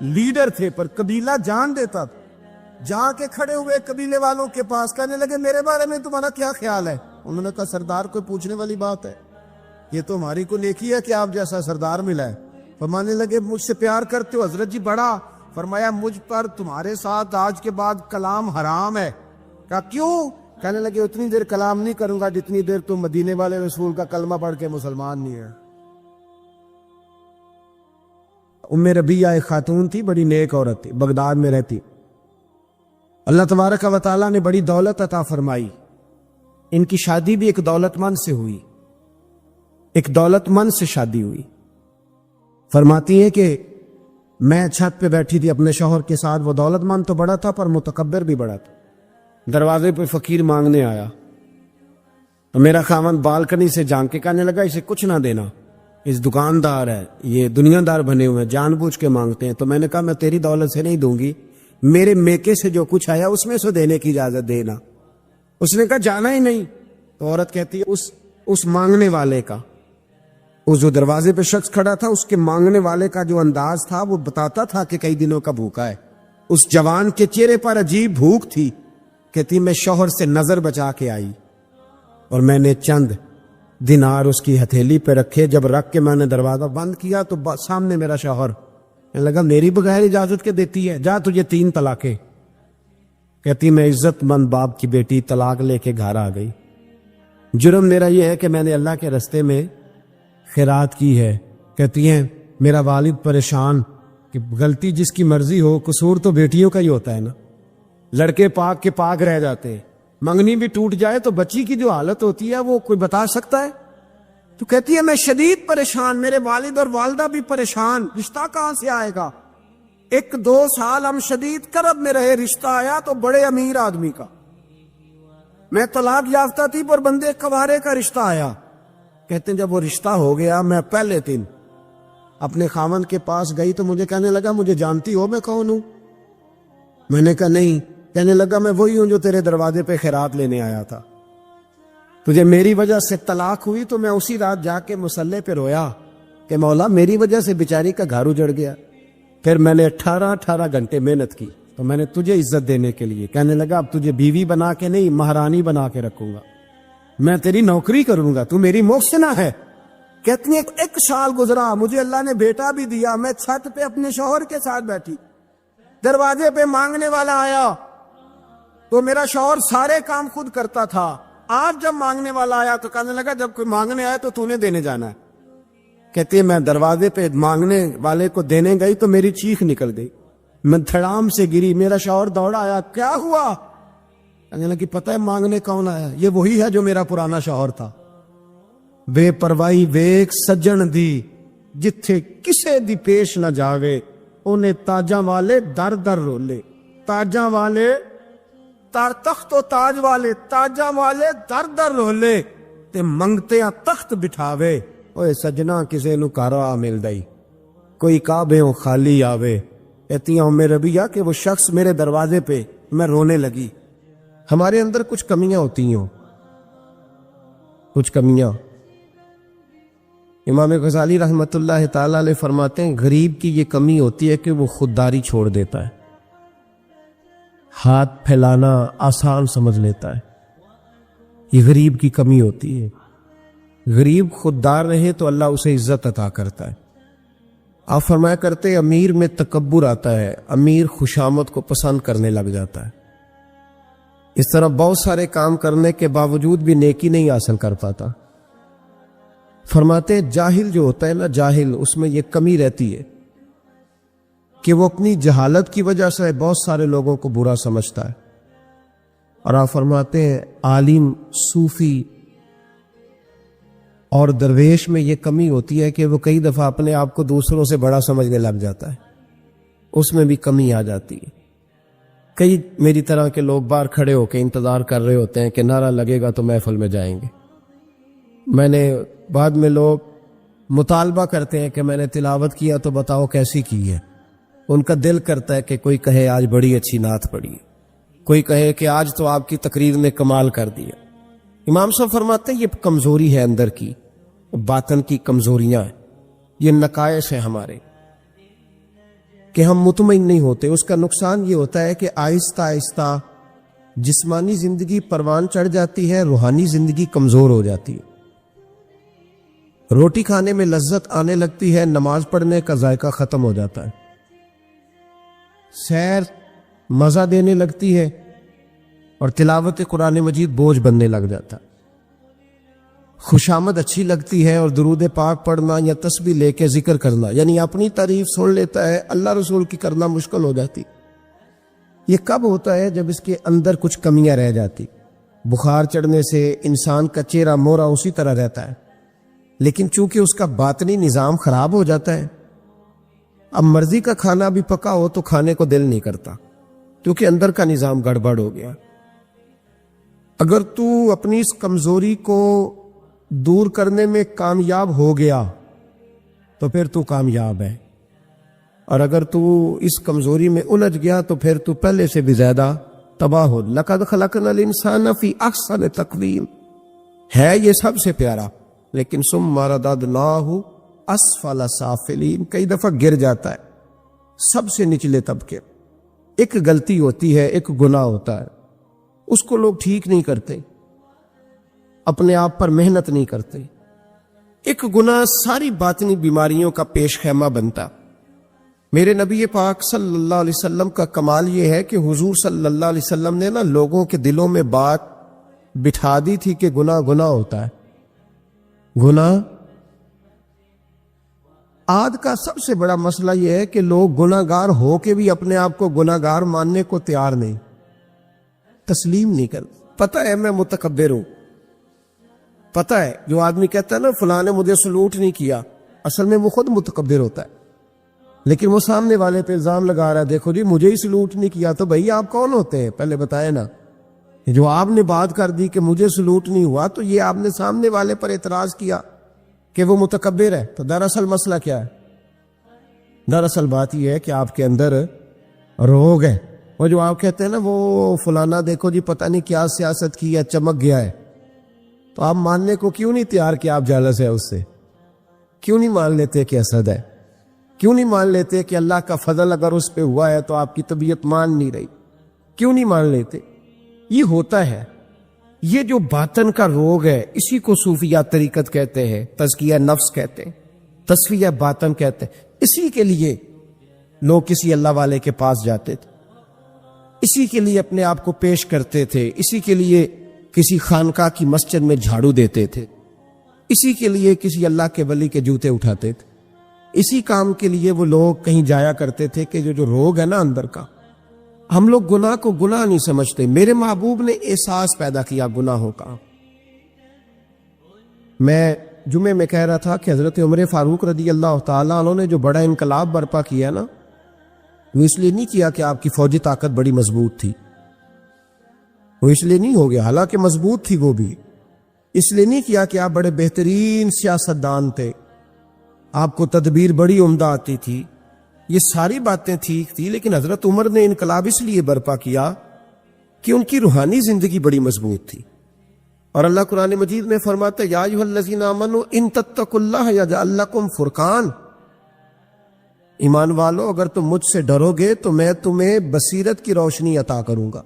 لیڈر تھے پر قبیلہ جان دیتا تھا۔ جا کے کھڑے ہوئے قبیلے والوں کے پاس، کہنے لگے میرے بارے میں تمہارا کیا خیال ہے؟ انہوں نے کہا سردار کوئی پوچھنے والی بات ہے، یہ تو ہماری کو نیکی ہے کہ آپ جیسا سردار ملا ہے۔ فرمانے لگے مجھ سے پیار کرتے ہو؟ حضرت جی بڑا۔ فرمایا مجھ پر تمہارے ساتھ آج کے بعد کلام حرام ہے۔ کہا کیوں؟ کہنے لگے اتنی دیر کلام نہیں کروں گا جتنی دیر تم مدینے والے رسول کا کلمہ پڑھ کے مسلمان نہیں ہے۔ ام ربیعہ ایک خاتون تھی، بڑی نیک عورت تھی، بغداد میں رہتی۔ اللہ تبارک و تعالیٰ نے بڑی دولت عطا فرمائی، ان کی شادی بھی ایک دولت مند سے ہوئی، ایک دولت مند سے شادی ہوئی۔ فرماتی ہیں کہ میں چھت پہ بیٹھی تھی اپنے شوہر کے ساتھ، وہ دولت مند تو بڑا تھا پر متکبر بھی بڑا تھا۔ دروازے پہ فقیر مانگنے آیا تو میرا خاوند بالکنی سے جھانک کے کہنے لگا اسے کچھ نہ دینا، اس دکاندار ہے، یہ دنیا دار بنے ہوئے ہیں، جان بوجھ کے مانگتے ہیں۔ تو میں نے کہا میں تیری دولت سے نہیں دوں گی، میرے میکے سے جو کچھ آیا اس میں سے دینے کی اجازت دینا۔ اس نے کہا جانا ہی نہیں۔ تو عورت کہتی ہے اس مانگنے والے کا، اس جو دروازے پہ شخص کھڑا تھا، اس کے مانگنے والے کا جو انداز تھا وہ بتاتا تھا کہ کئی دنوں کا بھوکا ہے۔ اس جوان کے چہرے پر عجیب بھوک تھی۔ کہتی میں شوہر سے نظر بچا کے آئی اور میں نے چند دینار اس کی ہتھیلی پہ رکھے، جب رکھ کے میں نے دروازہ بند کیا تو سامنے میرا شوہر کہنے لگا میری بغیر اجازت کے دیتی ہے، جا تجھے 3 طلاقیں۔ کہتی میں عزت مند باپ کی بیٹی طلاق لے کے گھر آ گئی، جرم میرا یہ ہے کہ میں نے اللہ کے رستے میں خیرات کی ہے۔ کہتی ہیں میرا والد پریشان کہ غلطی جس کی مرضی ہو، قصور تو بیٹیوں کا ہی ہوتا ہے نا، لڑکے پاک کے پاک رہ جاتے ہیں، منگنی بھی ٹوٹ جائے تو بچی کی جو حالت ہوتی ہے وہ کوئی بتا سکتا ہے؟ تو کہتی ہے میں شدید پریشان، میرے والد اور والدہ بھی پریشان، رشتہ کہاں سے آئے گا؟ 1-2 سال ہم شدید کرب میں رہے، رشتہ آیا تو بڑے امیر آدمی کا، میں طلاق یافتہ تھی پر بندے کوارے کا رشتہ آیا۔ کہتے ہیں جب وہ رشتہ ہو گیا میں پہلے دن اپنے خاوند کے پاس گئی تو مجھے کہنے لگا مجھے جانتی ہو میں کون ہوں؟ میں نے کہا نہیں۔ کہنے لگا میں وہی ہوں جو تیرے دروازے پہ خیرات لینے آیا تھا، تجھے میری وجہ سے طلاق ہوئی تو میں اسی رات جا کے مصلے پہ رویا کہ مولا میری وجہ سے بیچاری کا گھر اجڑ گیا۔ پھر میں نے 18 گھنٹے محنت کی تو میں نے تجھے عزت دینے کے لیے، کہنے لگا اب تجھے بیوی بنا کے نہیں مہرانی بنا کے رکھوں گا، میں تیری نوکری کروں گا، تو میری محسنہ ہے۔ کہتی ہیں 1 سال گزرا، مجھے اللہ نے بیٹا بھی دیا، میں چھت پہ اپنے شوہر کے ساتھ بیٹھی، دروازے پہ مانگنے والا آیا، تو میرا شوہر سارے کام خود کرتا تھا، آج جب مانگنے والا آیا تو کہنے لگا جب کوئی مانگنے آیا تو تو نے دینے جانا ہے۔ کہتی ہے میں دروازے پہ مانگنے والے کو دینے گئی تو میری چیخ نکل گئی، میں دھڑام سے گری، میرا شوہر دوڑا آیا، کیا ہوا؟ کہنے لگی پتہ ہے مانگنے کون آیا؟ یہ وہی ہے جو میرا پرانا شوہر تھا۔ بے پرواہی ویک سجن دی، جتھے کسے دی پیش نہ جاوے، انہیں تاجاں والے در در رولے، تاجاں والے تخت و تاج والے، تاجاں والے در در رولے، تے منگتیاں تخت بٹھاوے، اوے سجنا کسے نو گھر آ ملدائی، کوئی کعبےوں خالی آوے۔ کہتی ہوں میں ربیہ کہ وہ شخص میرے دروازے پہ، میں رونے لگی۔ ہمارے اندر کچھ کمیاں ہوتی ہیں، کچھ کمیاں۔ امام غزالی رحمۃ اللہ تعالی علیہ فرماتے ہیں غریب کی یہ کمی ہوتی ہے کہ وہ خودداری چھوڑ دیتا ہے، ہاتھ پھیلانا آسان سمجھ لیتا ہے، یہ غریب کی کمی ہوتی ہے۔ غریب خوددار رہے تو اللہ اسے عزت عطا کرتا ہے۔ آپ فرمایا کرتے امیر میں تکبر آتا ہے، امیر خوشامد کو پسند کرنے لگ جاتا ہے، اس طرح بہت سارے کام کرنے کے باوجود بھی نیکی نہیں حاصل کر پاتا۔ فرماتے جاہل جو ہوتا ہے نا، جاہل، اس میں یہ کمی رہتی ہے کہ وہ اپنی جہالت کی وجہ سے بہت سارے لوگوں کو برا سمجھتا ہے۔ اور آپ فرماتے ہیں عالم، صوفی اور درویش میں یہ کمی ہوتی ہے کہ وہ کئی دفعہ اپنے آپ کو دوسروں سے بڑا سمجھنے لگ جاتا ہے، اس میں بھی کمی آ جاتی ہے۔ کئی میری طرح کے لوگ باہر کھڑے ہو کے انتظار کر رہے ہوتے ہیں کہ نعرہ لگے گا تو محفل میں جائیں گے۔ میں نے بعد میں لوگ مطالبہ کرتے ہیں کہ میں نے تلاوت کیا تو بتاؤ کیسی کی ہے، ان کا دل کرتا ہے کہ کوئی کہے آج بڑی اچھی نعت پڑھی ہے، کوئی کہے کہ آج تو آپ کی تقریر نے کمال کر دیا۔ امام صاحب فرماتے ہیں یہ کمزوری ہے اندر کی، باطن کی کمزوریاں ہیں، یہ نقائص ہیں ہمارے کہ ہم مطمئن نہیں ہوتے۔ اس کا نقصان یہ ہوتا ہے کہ آہستہ آہستہ جسمانی زندگی پروان چڑھ جاتی ہے، روحانی زندگی کمزور ہو جاتی ہے۔ روٹی کھانے میں لذت آنے لگتی ہے، نماز پڑھنے کا ذائقہ ختم ہو جاتا ہے، سیر مزہ دینے لگتی ہے اور تلاوت قرآن مجید بوجھ بننے لگ جاتا ہے۔ خوشامد اچھی لگتی ہے اور درود پاک پڑھنا یا تسبیح لے کے ذکر کرنا، یعنی اپنی تعریف سن لیتا ہے، اللہ رسول کی کرنا مشکل ہو جاتی۔ یہ کب ہوتا ہے؟ جب اس کے اندر کچھ کمیاں رہ جاتی۔ بخار چڑھنے سے انسان کا چہرہ مورا اسی طرح رہتا ہے، لیکن چونکہ اس کا باطنی نظام خراب ہو جاتا ہے، اب مرضی کا کھانا بھی پکا ہو تو کھانے کو دل نہیں کرتا کیونکہ اندر کا نظام گڑبڑ ہو گیا۔ اگر تو اپنی اس کمزوری کو دور کرنے میں کامیاب ہو گیا تو پھر تو کامیاب ہے، اور اگر تو اس کمزوری میں الجھ گیا تو پھر تو پہلے سے بھی زیادہ تباہ ہو۔ لَقَدْ خَلَقْنَا الْإِنسَانَ فِي أَحْسَنِ تَقْوِيمٍ ہے یہ سب سے پیارا، لیکن ثُمَّ رَدَدْنَاهُ أَسْفَلَ سَافِلِينَ کئی دفعہ گر جاتا ہے سب سے نچلے طبقے۔ ایک غلطی ہوتی ہے، ایک گناہ ہوتا ہے، اس کو لوگ ٹھیک نہیں کرتے، اپنے آپ پر محنت نہیں کرتے۔ ایک گناہ ساری باطنی بیماریوں کا پیش خیمہ بنتا۔ میرے نبی پاک صلی اللہ علیہ وسلم کا کمال یہ ہے کہ حضور صلی اللہ علیہ وسلم نے لوگوں کے دلوں میں بات بٹھا دی تھی کہ گناہ گناہ ہوتا ہے۔ گناہ آج کا سب سے بڑا مسئلہ یہ ہے کہ لوگ گناہ گار ہو کے بھی اپنے آپ کو گناہ گار ماننے کو تیار نہیں، تسلیم نہیں کرتے۔ پتہ ہے میں متکبر ہوں، پتہ ہے جو آدمی کہتا ہے نا فلاں نے مجھے سلوٹ نہیں کیا، اصل میں وہ خود متکبر ہوتا ہے، لیکن وہ سامنے والے پہ الزام لگا رہا ہے دیکھو جی مجھے ہی سلوٹ نہیں کیا۔ تو بھائی آپ کون ہوتے ہیں پہلے بتائیں نا؟ جو آپ نے بات کر دی کہ مجھے سلوٹ نہیں ہوا تو یہ آپ نے سامنے والے پر اعتراض کیا کہ وہ متکبر ہے۔ تو دراصل مسئلہ کیا ہے؟ دراصل بات یہ ہے کہ آپ کے اندر روگ ہے۔ وہ جو آپ کہتے ہیں نا وہ فلانا دیکھو جی پتہ نہیں کیا سیاست کی ہے، چمک گیا ہے، تو آپ ماننے کو کیوں نہیں تیار کہ آپ جالس ہے اس سے؟ کیوں نہیں مان لیتے کہ حسد ہے؟ کیوں نہیں مان لیتے کہ اللہ کا فضل اگر اس پہ ہوا ہے تو آپ کی طبیعت مان نہیں رہی؟ کیوں نہیں مان لیتے؟ یہ ہوتا ہے، یہ جو باطن کا روگ ہے اسی کو صوفیہ طریقت کہتے ہیں، تزکیہ نفس کہتے ہیں، تصفیہ باطن کہتے ہیں۔ اسی کے لیے لوگ کسی اللہ والے کے پاس جاتے تھے، اسی کے لیے اپنے آپ کو پیش کرتے تھے، اسی کے لیے کسی خانقاہ کی مسجد میں جھاڑو دیتے تھے، اسی کے لیے کسی اللہ کے ولی کے جوتے اٹھاتے تھے، اسی کام کے لیے وہ لوگ کہیں جایا کرتے تھے کہ جو روگ ہے نا اندر کا، ہم لوگ گناہ کو گناہ نہیں سمجھتے۔ میرے محبوب نے احساس پیدا کیا گناہوں کا۔ میں جمعے میں کہہ رہا تھا کہ حضرت عمر فاروق رضی اللہ تعالیٰ عنہ نے جو بڑا انقلاب برپا کیا نا، وہ اس لیے نہیں کیا کہ آپ کی فوجی طاقت بڑی مضبوط تھی، وہ اس لیے نہیں ہو گیا، حالانکہ مضبوط تھی وہ بھی، اس لیے نہیں کیا کہ آپ بڑے بہترین سیاستدان تھے، آپ کو تدبیر بڑی عمدہ آتی تھی، یہ ساری باتیں ٹھیک تھی، لیکن حضرت عمر نے انقلاب اس لیے برپا کیا کہ ان کی روحانی زندگی بڑی مضبوط تھی۔ اور اللہ قرآن مجید میں فرماتا ہے یا ایھا الذین آمنوا ان تتقوا اللہ یجعل لکم فرقان، ایمان والو اگر تم مجھ سے ڈرو گے تو میں تمہیں بصیرت کی روشنی عطا کروں گا،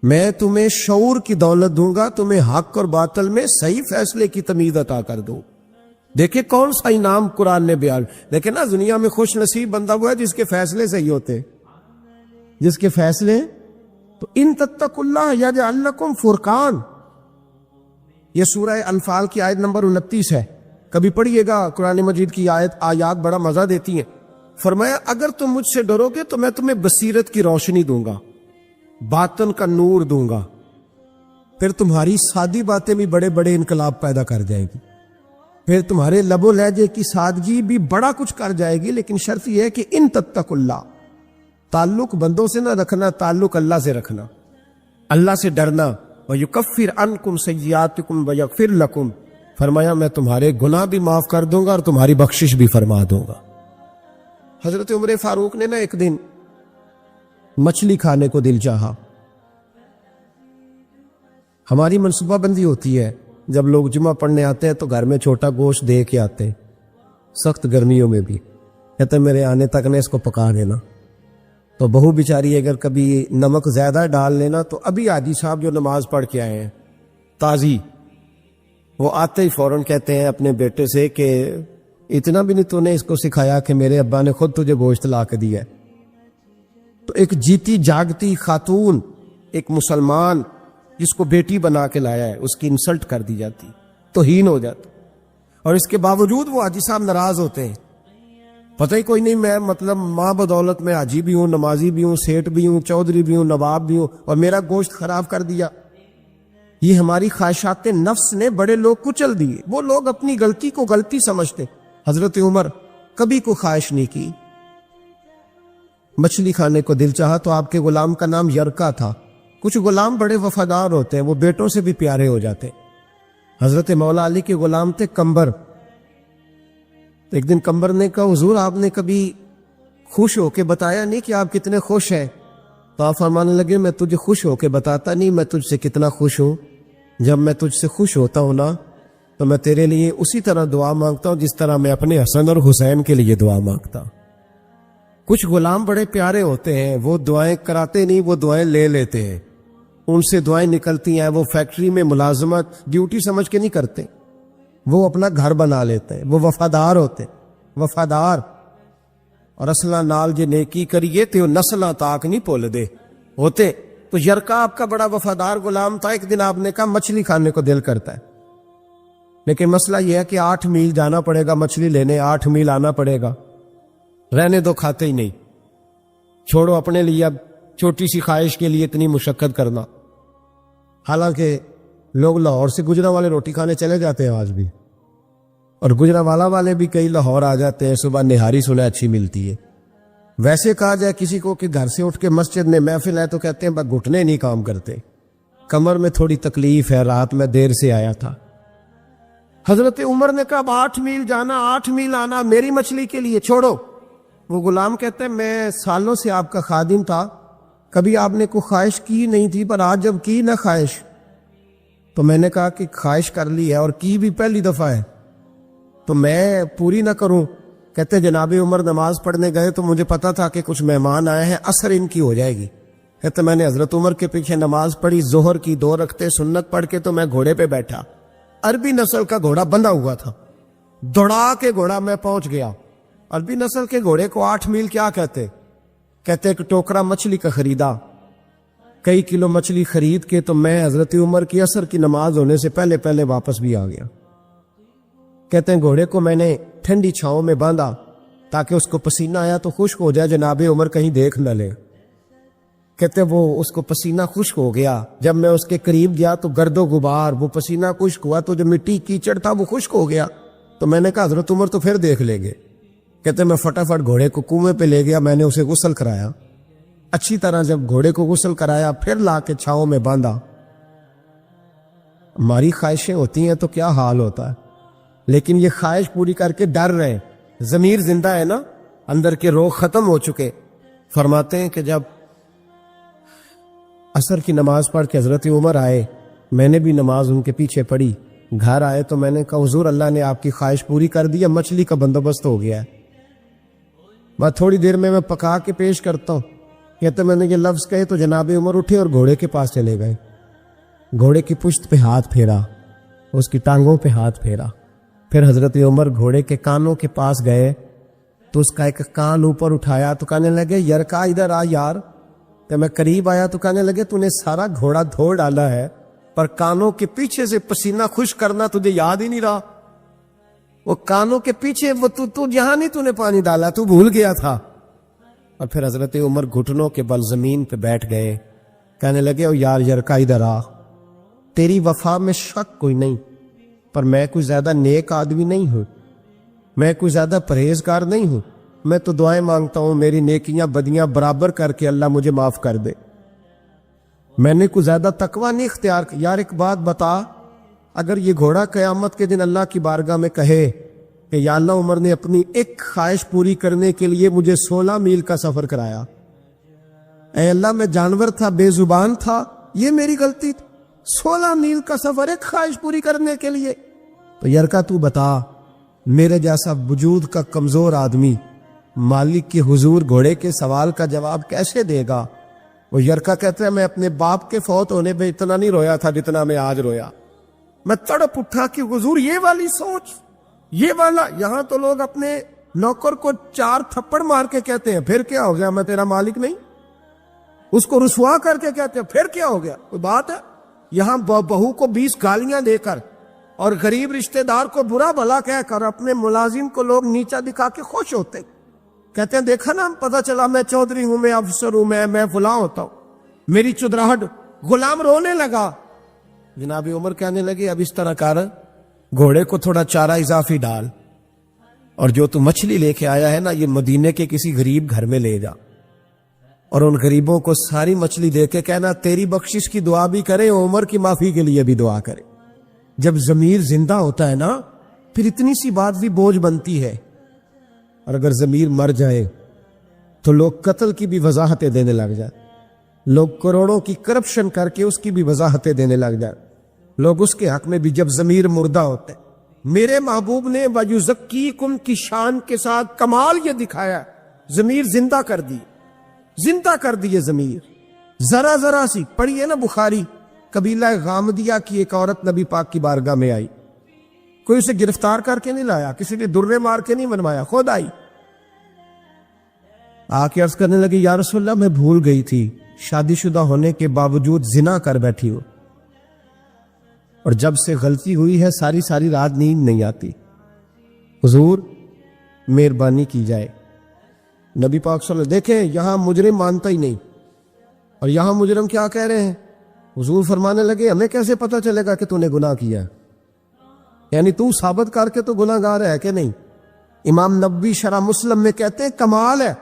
میں تمہیں شعور کی دولت دوں گا، تمہیں حق اور باطل میں صحیح فیصلے کی تمیز عطا کر دوں۔ دیکھیں کون سا انعام قرآن نے بیان، دیکھیں نا دنیا میں خوش نصیب بندہ وہ ہے جس کے فیصلے صحیح ہوتے، جس کے فیصلے، تو ان تتقوا اللہ یجعل لکم فرقان، یہ سورہ انفال کی آیت نمبر 29 ہے، کبھی پڑھیے گا، قرآن مجید کی آیات بڑا مزہ دیتی ہیں۔ فرمایا اگر تم مجھ سے ڈرو گے تو میں تمہیں بصیرت کی روشنی دوں گا، باطن کا نور دوں گا، پھر تمہاری سادی باتیں بھی بڑے بڑے انقلاب پیدا کر جائیں گی، پھر تمہارے لب و لہجے کی سادگی بھی بڑا کچھ کر جائے گی، لیکن شرط یہ ہے کہ ان تتقوا اللہ، تعلق بندوں سے نہ رکھنا، تعلق اللہ سے رکھنا، اللہ سے ڈرنا۔ وَيُكَفِّرْ عَنْكُمْ سَيِّئَاتِكُمْ وَيَغْفِرْ لَكُمْ، فرمایا میں تمہارے گناہ بھی معاف کر دوں گا اور تمہاری بخشش بھی فرما دوں گا۔ حضرت عمر فاروق نے نا ایک دن مچھلی کھانے کو دل چاہا۔ ہماری منصوبہ بندی ہوتی ہے جب لوگ جمعہ پڑھنے آتے ہیں تو گھر میں چھوٹا گوشت دے کے آتے ہیں، سخت گرمیوں میں بھی، کہتے ہیں میرے آنے تک نے اس کو پکا دینا، تو بہو بیچاری اگر کبھی نمک زیادہ ڈال لینا تو ابھی حاجی صاحب جو نماز پڑھ کے آئے ہیں تازی، وہ آتے ہی فوراً کہتے ہیں اپنے بیٹے سے کہ اتنا بھی نہیں تو نے اس کو سکھایا کہ میرے ابا نے خود تجھے گوشت لا کے دیا ہے۔ تو ایک جیتی جاگتی خاتون، ایک مسلمان جس کو بیٹی بنا کے لایا ہے، اس کی انسلٹ کر دی جاتی، توہین ہو جاتا، اور اس کے باوجود وہ حاجی صاحب ناراض ہوتے ہیں، پتہ ہی کوئی نہیں میں مطلب ماں بدولت میں حاجی بھی ہوں، نمازی بھی ہوں، سیٹ بھی ہوں، چودھری بھی ہوں، نواب بھی ہوں، اور میرا گوشت خراب کر دیا۔ یہ ہماری خواہشات نفس نے بڑے لوگ کچل دیے، وہ لوگ اپنی غلطی کو غلطی سمجھتے۔ حضرت عمر کبھی کو خواہش نہیں کی، مچھلی کھانے کو دل چاہا تو آپ کے غلام کا نام یرکا تھا۔ کچھ غلام بڑے وفادار ہوتے ہیں، وہ بیٹوں سے بھی پیارے ہو جاتے۔ حضرت مولا علی کے غلام تھے کمبر۔ ایک دن کمبر نے کہا حضور آپ نے کبھی خوش ہو کے بتایا نہیں کہ آپ کتنے خوش ہیں، تو آپ فرمانے لگے میں تجھے خوش ہو کے بتاتا نہیں میں تجھ سے کتنا خوش ہوں، جب میں تجھ سے خوش ہوتا ہوں نا تو میں تیرے لیے اسی طرح دعا مانگتا ہوں جس طرح میں اپنے حسن اور حسین کے لیے دعا مانگتا ہوں۔ کچھ غلام بڑے پیارے ہوتے ہیں، وہ دعائیں کراتے نہیں، وہ دعائیں لے لیتے ہیں، ان سے دعائیں نکلتی ہیں، وہ فیکٹری میں ملازمت ڈیوٹی سمجھ کے نہیں کرتے، وہ اپنا گھر بنا لیتے ہیں، وہ وفادار ہوتے، وفادار۔ اور اصلہ نال جے نیکی کریے تو نسلہ تاک نہیں بھول دے ہوتے۔ تو یرکا آپ کا بڑا وفادار غلام تھا۔ ایک دن آپ نے کہا مچھلی کھانے کو دل کرتا ہے، لیکن مسئلہ یہ ہے کہ 8 میل جانا پڑے گا مچھلی لینے، 8 میل آنا پڑے گا، رہنے دو کھاتے ہی نہیں، چھوڑو اپنے لیے اب چھوٹی سی خواہش کے لیے اتنی مشقت کرنا۔ حالانکہ لوگ لاہور سے گجرانوالے روٹی کھانے چلے جاتے ہیں آج بھی، اور گجرانوالہ والے بھی کئی لاہور آ جاتے ہیں، صبح نہاری سنیں اچھی ملتی ہے۔ ویسے کہا جائے کسی کو کہ گھر سے اٹھ کے مسجد میں محفل ہے تو کہتے ہیں بس گھٹنے نہیں کام کرتے، کمر میں تھوڑی تکلیف ہے، رات میں دیر سے آیا تھا۔ حضرت عمر نے کہا 8 میل جانا 8 میل آنا میری مچھلی کے لیے چھوڑو۔ وہ غلام کہتے ہیں میں سالوں سے آپ کا خادم تھا، کبھی آپ نے کوئی خواہش کی نہیں تھی، پر آج جب کی نہ خواہش تو میں نے کہا کہ خواہش کر لی ہے اور کی بھی پہلی دفعہ ہے تو میں پوری نہ کروں۔ کہتے جناب عمر نماز پڑھنے گئے تو مجھے پتا تھا کہ کچھ مہمان آئے ہیں، عصر ان کی ہو جائے گی۔ کہتے میں نے حضرت عمر کے پیچھے نماز پڑھی، ظہر کی 2 رکعتیں سنت پڑھ کے تو میں گھوڑے پہ بیٹھا، عربی نسل کا گھوڑا بندھا ہوا تھا، دوڑا کے گھوڑا میں پہنچ گیا۔ عربی نسل کے گھوڑے کو 8 میل کیا کہتے؟ کہتے ایک ٹوکرا مچھلی کا خریدا، کئی کلو مچھلی خرید کے تو میں حضرت عمر کی عصر کی نماز ہونے سے پہلے پہلے واپس بھی آ گیا۔ کہتے ہیں گھوڑے کو میں نے ٹھنڈی چھاؤں میں باندھا تاکہ اس کو پسینہ آیا تو خشک ہو جائے، جناب عمر کہیں دیکھ نہ لے۔ کہتے وہ اس کو پسینہ خشک ہو گیا، جب میں اس کے قریب گیا تو گرد و غبار، وہ پسینہ خشک ہوا تو جو مٹی کیچڑ تھا وہ خشک ہو گیا، تو میں نے کہا حضرت عمر تو پھر دیکھ لیں گے۔ کہتے میں فٹافٹ گھوڑے کو کنویں پہ لے گیا، میں نے اسے غسل کرایا اچھی طرح۔ جب گھوڑے کو غسل کرایا پھر لا کے چھاؤں میں باندھا۔ ہماری خواہشیں ہوتی ہیں تو کیا حال ہوتا ہے، لیکن یہ خواہش پوری کر کے ڈر رہے، ضمیر زندہ ہے نا، اندر کے روگ ختم ہو چکے۔ فرماتے ہیں کہ جب عصر کی نماز پڑھ کے حضرت عمر آئے، میں نے بھی نماز ان کے پیچھے پڑھی، گھر آئے تو میں نے کہا حضور اللہ نے آپ کی خواہش پوری کر دی، مچھلی کا بندوبست ہو گیا ہے، بس تھوڑی دیر میں پکا کے پیش کرتا ہوں۔ کہتے میں نے یہ لفظ کہے تو جناب عمر اٹھے اور گھوڑے کے پاس چلے گئے، گھوڑے کی پشت پہ ہاتھ پھیرا، اس کی ٹانگوں پہ ہاتھ پھیرا، پھر حضرت عمر گھوڑے کے کانوں کے پاس گئے تو اس کا ایک کان اوپر اٹھایا تو کہنے لگے یرکا ادھر آ یار۔ تو میں قریب آیا تو کہنے لگے تو نے سارا گھوڑا دھو ڈالا ہے پر کانوں کے پیچھے سے پسینہ خشک کرنا تجھے یاد ہی نہیں رہا، وہ کانوں کے پیچھے وہ تو یہاں نہیں تو نے پانی ڈالا، تو بھول گیا تھا۔ اور پھر حضرت عمر گھٹنوں کے بل زمین پہ بیٹھ گئے، کہنے لگے او یار یرکا ادھر آ، تیری وفا میں شک کوئی نہیں، پر میں کوئی زیادہ نیک آدمی نہیں ہوں، میں کوئی زیادہ پرہیزگار نہیں ہوں، میں تو دعائیں مانگتا ہوں میری نیکیاں بدیاں برابر کر کے اللہ مجھے معاف کر دے، میں نے کوئی زیادہ تقوی نہیں اختیار کیا۔ یار ایک بات بتا، اگر یہ گھوڑا قیامت کے دن اللہ کی بارگاہ میں کہے کہ یا اللہ عمر نے اپنی ایک خواہش پوری کرنے کے لیے مجھے 16 میل کا سفر کرایا، اے اللہ میں جانور تھا، بے زبان تھا، یہ میری غلطی تھی، 16 میل کا سفر ایک خواہش پوری کرنے کے لیے، تو یرکا تو بتا میرے جیسا وجود کا کمزور آدمی مالک کے حضور گھوڑے کے سوال کا جواب کیسے دے گا؟ وہ یرکا کہتے ہیں میں اپنے باپ کے فوت ہونے پہ اتنا نہیں رویا تھا جتنا میں آج رویا، میں تڑپ اٹھا کہ حضور یہ والی سوچ، یہ والا، یہاں تو لوگ اپنے نوکر کو 4 تھپڑ مار کے کہتے ہیں پھر کیا ہو گیا میں تیرا مالک نہیں، اس کو رسوا کر کے کہتے ہیں پھر کیا ہو گیا، کوئی بات ہے؟ یہاں بہو کو 20 گالیاں دے کر اور غریب رشتہ دار کو برا بھلا کہہ کر اپنے ملازم کو لوگ نیچا دکھا کے خوش ہوتے، کہتے ہیں دیکھا نا پتہ چلا میں چودھری ہوں، میں افسر ہوں، میں فلاں ہوتا ہوں، میری چدراہٹ، غلام رونے لگا۔ جناب عمر کہنے لگے اب اس طرح کر، گھوڑے کو تھوڑا چارہ اضافی ڈال، اور جو تو مچھلی لے کے آیا ہے نا یہ مدینے کے کسی غریب گھر میں لے جا، اور ان غریبوں کو ساری مچھلی دے کے کہنا تیری بخشش کی دعا بھی کرے، عمر کی معافی کے لیے بھی دعا کرے۔ جب ضمیر زندہ ہوتا ہے نا پھر اتنی سی بات بھی بوجھ بنتی ہے، اور اگر ضمیر مر جائے تو لوگ قتل کی بھی وضاحتیں دینے لگ جائیں، لوگ کروڑوں کی کرپشن کر کے اس کی بھی وضاحتیں دینے لگ جائیں، لوگ اس کے حق میں بھی جب ضمیر مردہ ہوتے۔ میرے محبوب نے وَيُزَكِّيكُمْ کی شان کے ساتھ کمال یہ دکھایا، ضمیر زندہ کر دی، زندہ کر دیے ضمیر، ذرا ذرا سی پڑھیے نا بخاری، قبیلہ غامدیہ کی ایک عورت نبی پاک کی بارگاہ میں آئی، کوئی اسے گرفتار کر کے نہیں لایا، کسی نے درے مار کے نہیں منوایا، خود آئی، آ کے عرض کرنے لگی یا رسول اللہ میں بھول گئی تھی، شادی شدہ ہونے کے باوجود زنا کر بیٹھی ہوں، اور جب سے غلطی ہوئی ہے ساری رات نیند نہیں آتی، حضور مہربانی کی جائے۔ نبی پاک صلی اللہ علیہ وسلم دیکھیں یہاں مجرم مانتا ہی نہیں، اور یہاں مجرم کیا کہہ رہے ہیں؟ حضور فرمانے لگے ہمیں کیسے پتہ چلے گا کہ تو نے گناہ کیا ہے؟ یعنی تو ثابت کر کے تو گناہ گار ہے کہ نہیں؟ امام نبوی شرح مسلم میں کہتے ہیں کمال ہے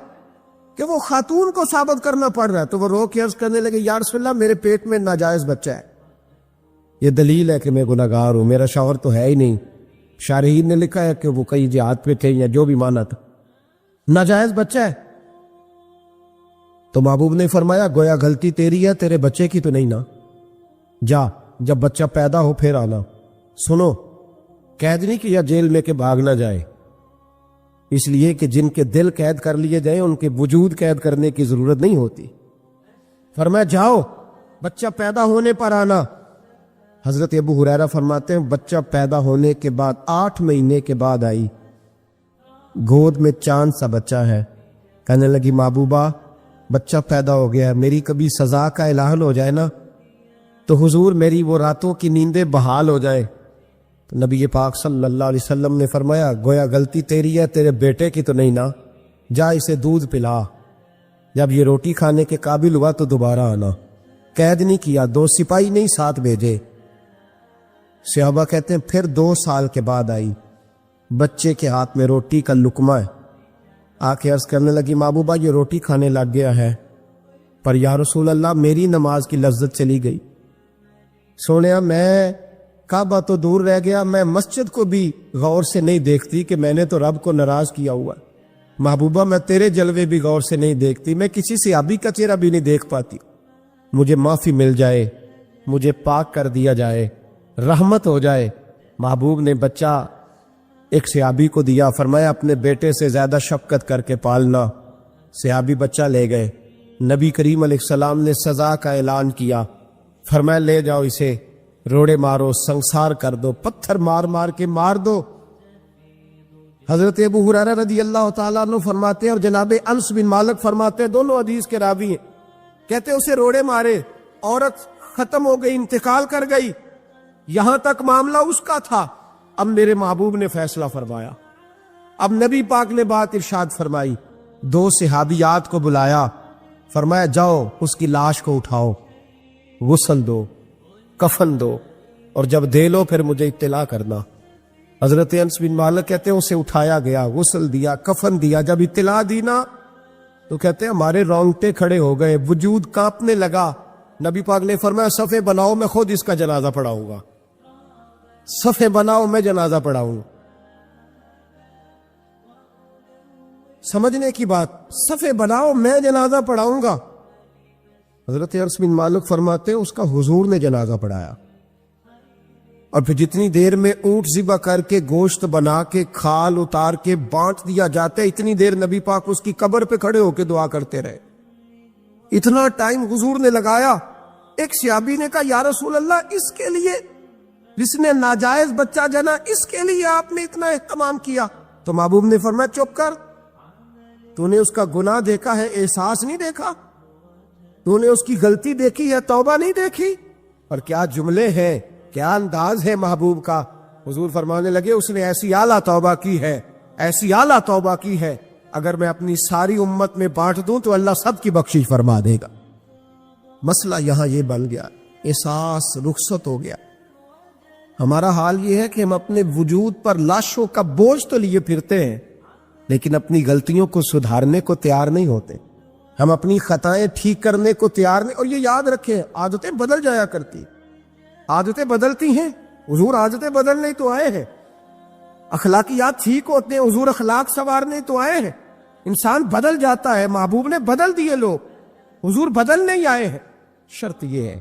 کہ وہ خاتون کو ثابت کرنا پڑ رہا ہے، تو وہ رو کے عرض کرنے لگے یا رسول اللہ میرے پیٹ میں ناجائز بچہ ہے، یہ دلیل ہے کہ میں گناہ گار ہوں، میرا شوہر تو ہے ہی نہیں۔ شارحین نے لکھا ہے کہ وہ کئی جہاد پہ تھے یا جو بھی مانا تھا، ناجائز بچہ ہے، تو محبوب نے فرمایا گویا غلطی تیری ہے، تیرے بچے کی تو نہیں نا، جا جب بچہ پیدا ہو پھر آنا۔ سنو قید نہیں کیا جیل میں کہ بھاگ نہ جائے، اس لیے کہ جن کے دل قید کر لیے جائیں ان کے وجود قید کرنے کی ضرورت نہیں ہوتی، فرمایا جاؤ بچہ پیدا ہونے پر آنا۔ حضرت ابو ہریرہ فرماتے ہیں بچہ پیدا ہونے کے بعد 8 مہینے کے بعد آئی، گود میں چاند سا بچہ ہے، کہنے لگی محبوبہ بچہ پیدا ہو گیا ہے، میری کبھی سزا کا اعلان ہو جائے نا تو حضور میری وہ راتوں کی نیندیں بحال ہو جائیں۔ تو نبی پاک صلی اللہ علیہ وسلم نے فرمایا گویا غلطی تیری ہے، تیرے بیٹے کی تو نہیں نا، جا اسے دودھ پلا، جب یہ روٹی کھانے کے قابل ہوا تو دوبارہ آنا۔ قید نہیں کیا، 2 سپاہی نہیں ساتھ بھیجے۔ صحابہ کہتے ہیں پھر 2 سال کے بعد آئی، بچے کے ہاتھ میں روٹی کا لقمہ ہے، آ کے عرض کرنے لگی محبوبہ یہ روٹی کھانے لگ گیا ہے، پر یا رسول اللہ میری نماز کی لذت چلی گئی۔ سونیا میں کعبہ تو دور رہ گیا، میں مسجد کو بھی غور سے نہیں دیکھتی کہ میں نے تو رب کو ناراض کیا ہوا ہے۔ محبوبہ میں تیرے جلوے بھی غور سے نہیں دیکھتی، میں کسی صحابی کا چہرہ بھی نہیں دیکھ پاتی، مجھے معافی مل جائے، مجھے پاک کر دیا جائے، رحمت ہو جائے۔ محبوب نے بچہ ایک صحابی کو دیا، فرمایا اپنے بیٹے سے زیادہ شفقت کر کے پالنا۔ صحابی بچہ لے گئے، نبی کریم علیہ السلام نے سزا کا اعلان کیا، فرمایا لے جاؤ اسے، روڑے مارو، سنسار کر دو، پتھر مار مار کے مار دو۔ حضرت ابو ہریرہ رضی اللہ تعالیٰ عنہ فرماتے ہیں اور جناب انس بن مالک فرماتے ہیں، دونوں حدیث کے راوی ہیں، کہتے اسے روڑے مارے، عورت ختم ہو گئی، انتقال کر گئی، یہاں تک معاملہ اس کا تھا۔ اب میرے محبوب نے فیصلہ فرمایا، اب نبی پاک نے بات ارشاد فرمائی، 2 صحابیات کو بلایا، فرمایا جاؤ اس کی لاش کو اٹھاؤ، غسل دو، کفن دو، اور جب دے لو پھر مجھے اطلاع کرنا۔ حضرت انس بن مالک کہتے ہیں اسے اٹھایا گیا، غسل دیا، کفن دیا، جب اطلاع دی نا تو کہتے ہیں ہمارے رونگٹے کھڑے ہو گئے، وجود کانپنے لگا۔ نبی پاک نے فرمایا صفے بناؤ، میں خود اس کا جنازہ پڑھاؤں گا، صفے بناؤ میں جنازہ پڑھاؤں گا۔ سمجھنے کی بات، صفے بناؤ میں جنازہ پڑھاؤں گا۔ حضرت انس بن مالک فرماتے ہیں اس کا حضور نے جنازہ پڑھایا، اور پھر جتنی دیر میں اونٹ ذبح کر کے گوشت بنا کے کھال اتار کے بانٹ دیا جاتا ہے، اتنی دیر نبی پاک اس کی قبر پہ کھڑے ہو کے دعا کرتے رہے، اتنا ٹائم حضور نے لگایا۔ ایک صحابی نے کہا یا رسول اللہ اس کے لیے جس نے ناجائز بچہ جنا، اس کے لیے آپ نے اتنا اہتمام کیا؟ تو محبوب نے فرمایا چپ کر، تو نے اس کا گناہ دیکھا ہے، احساس نہیں دیکھا؟ تو نے اس کی غلطی دیکھی ہے، توبہ نہیں دیکھی؟ اور کیا جملے ہیں، کیا انداز ہے محبوب کا۔ حضور فرمانے لگے اس نے ایسی اعلیٰ توبہ کی ہے، ایسی اعلیٰ توبہ کی ہے، اگر میں اپنی ساری امت میں بانٹ دوں تو اللہ سب کی بخشش فرما دے گا۔ مسئلہ یہاں یہ بن گیا، احساس رخصت ہو گیا۔ ہمارا حال یہ ہے کہ ہم اپنے وجود پر لاشوں کا بوجھ تو لیے پھرتے ہیں، لیکن اپنی غلطیوں کو سدھارنے کو تیار نہیں ہوتے، ہم اپنی خطائیں ٹھیک کرنے کو تیار نہیں۔ اور یہ یاد رکھیں عادتیں بدل جایا کرتی، عادتیں بدلتی ہیں، حضور عادتیں بدلنے تو آئے ہیں، اخلاقیات ٹھیک ہوتے ہیں، حضور اخلاق سنوارنے تو آئے ہیں۔ انسان بدل جاتا ہے، محبوب نے بدل دیے لوگ، حضور بدل نہیں آئے ہیں۔ شرط یہ ہے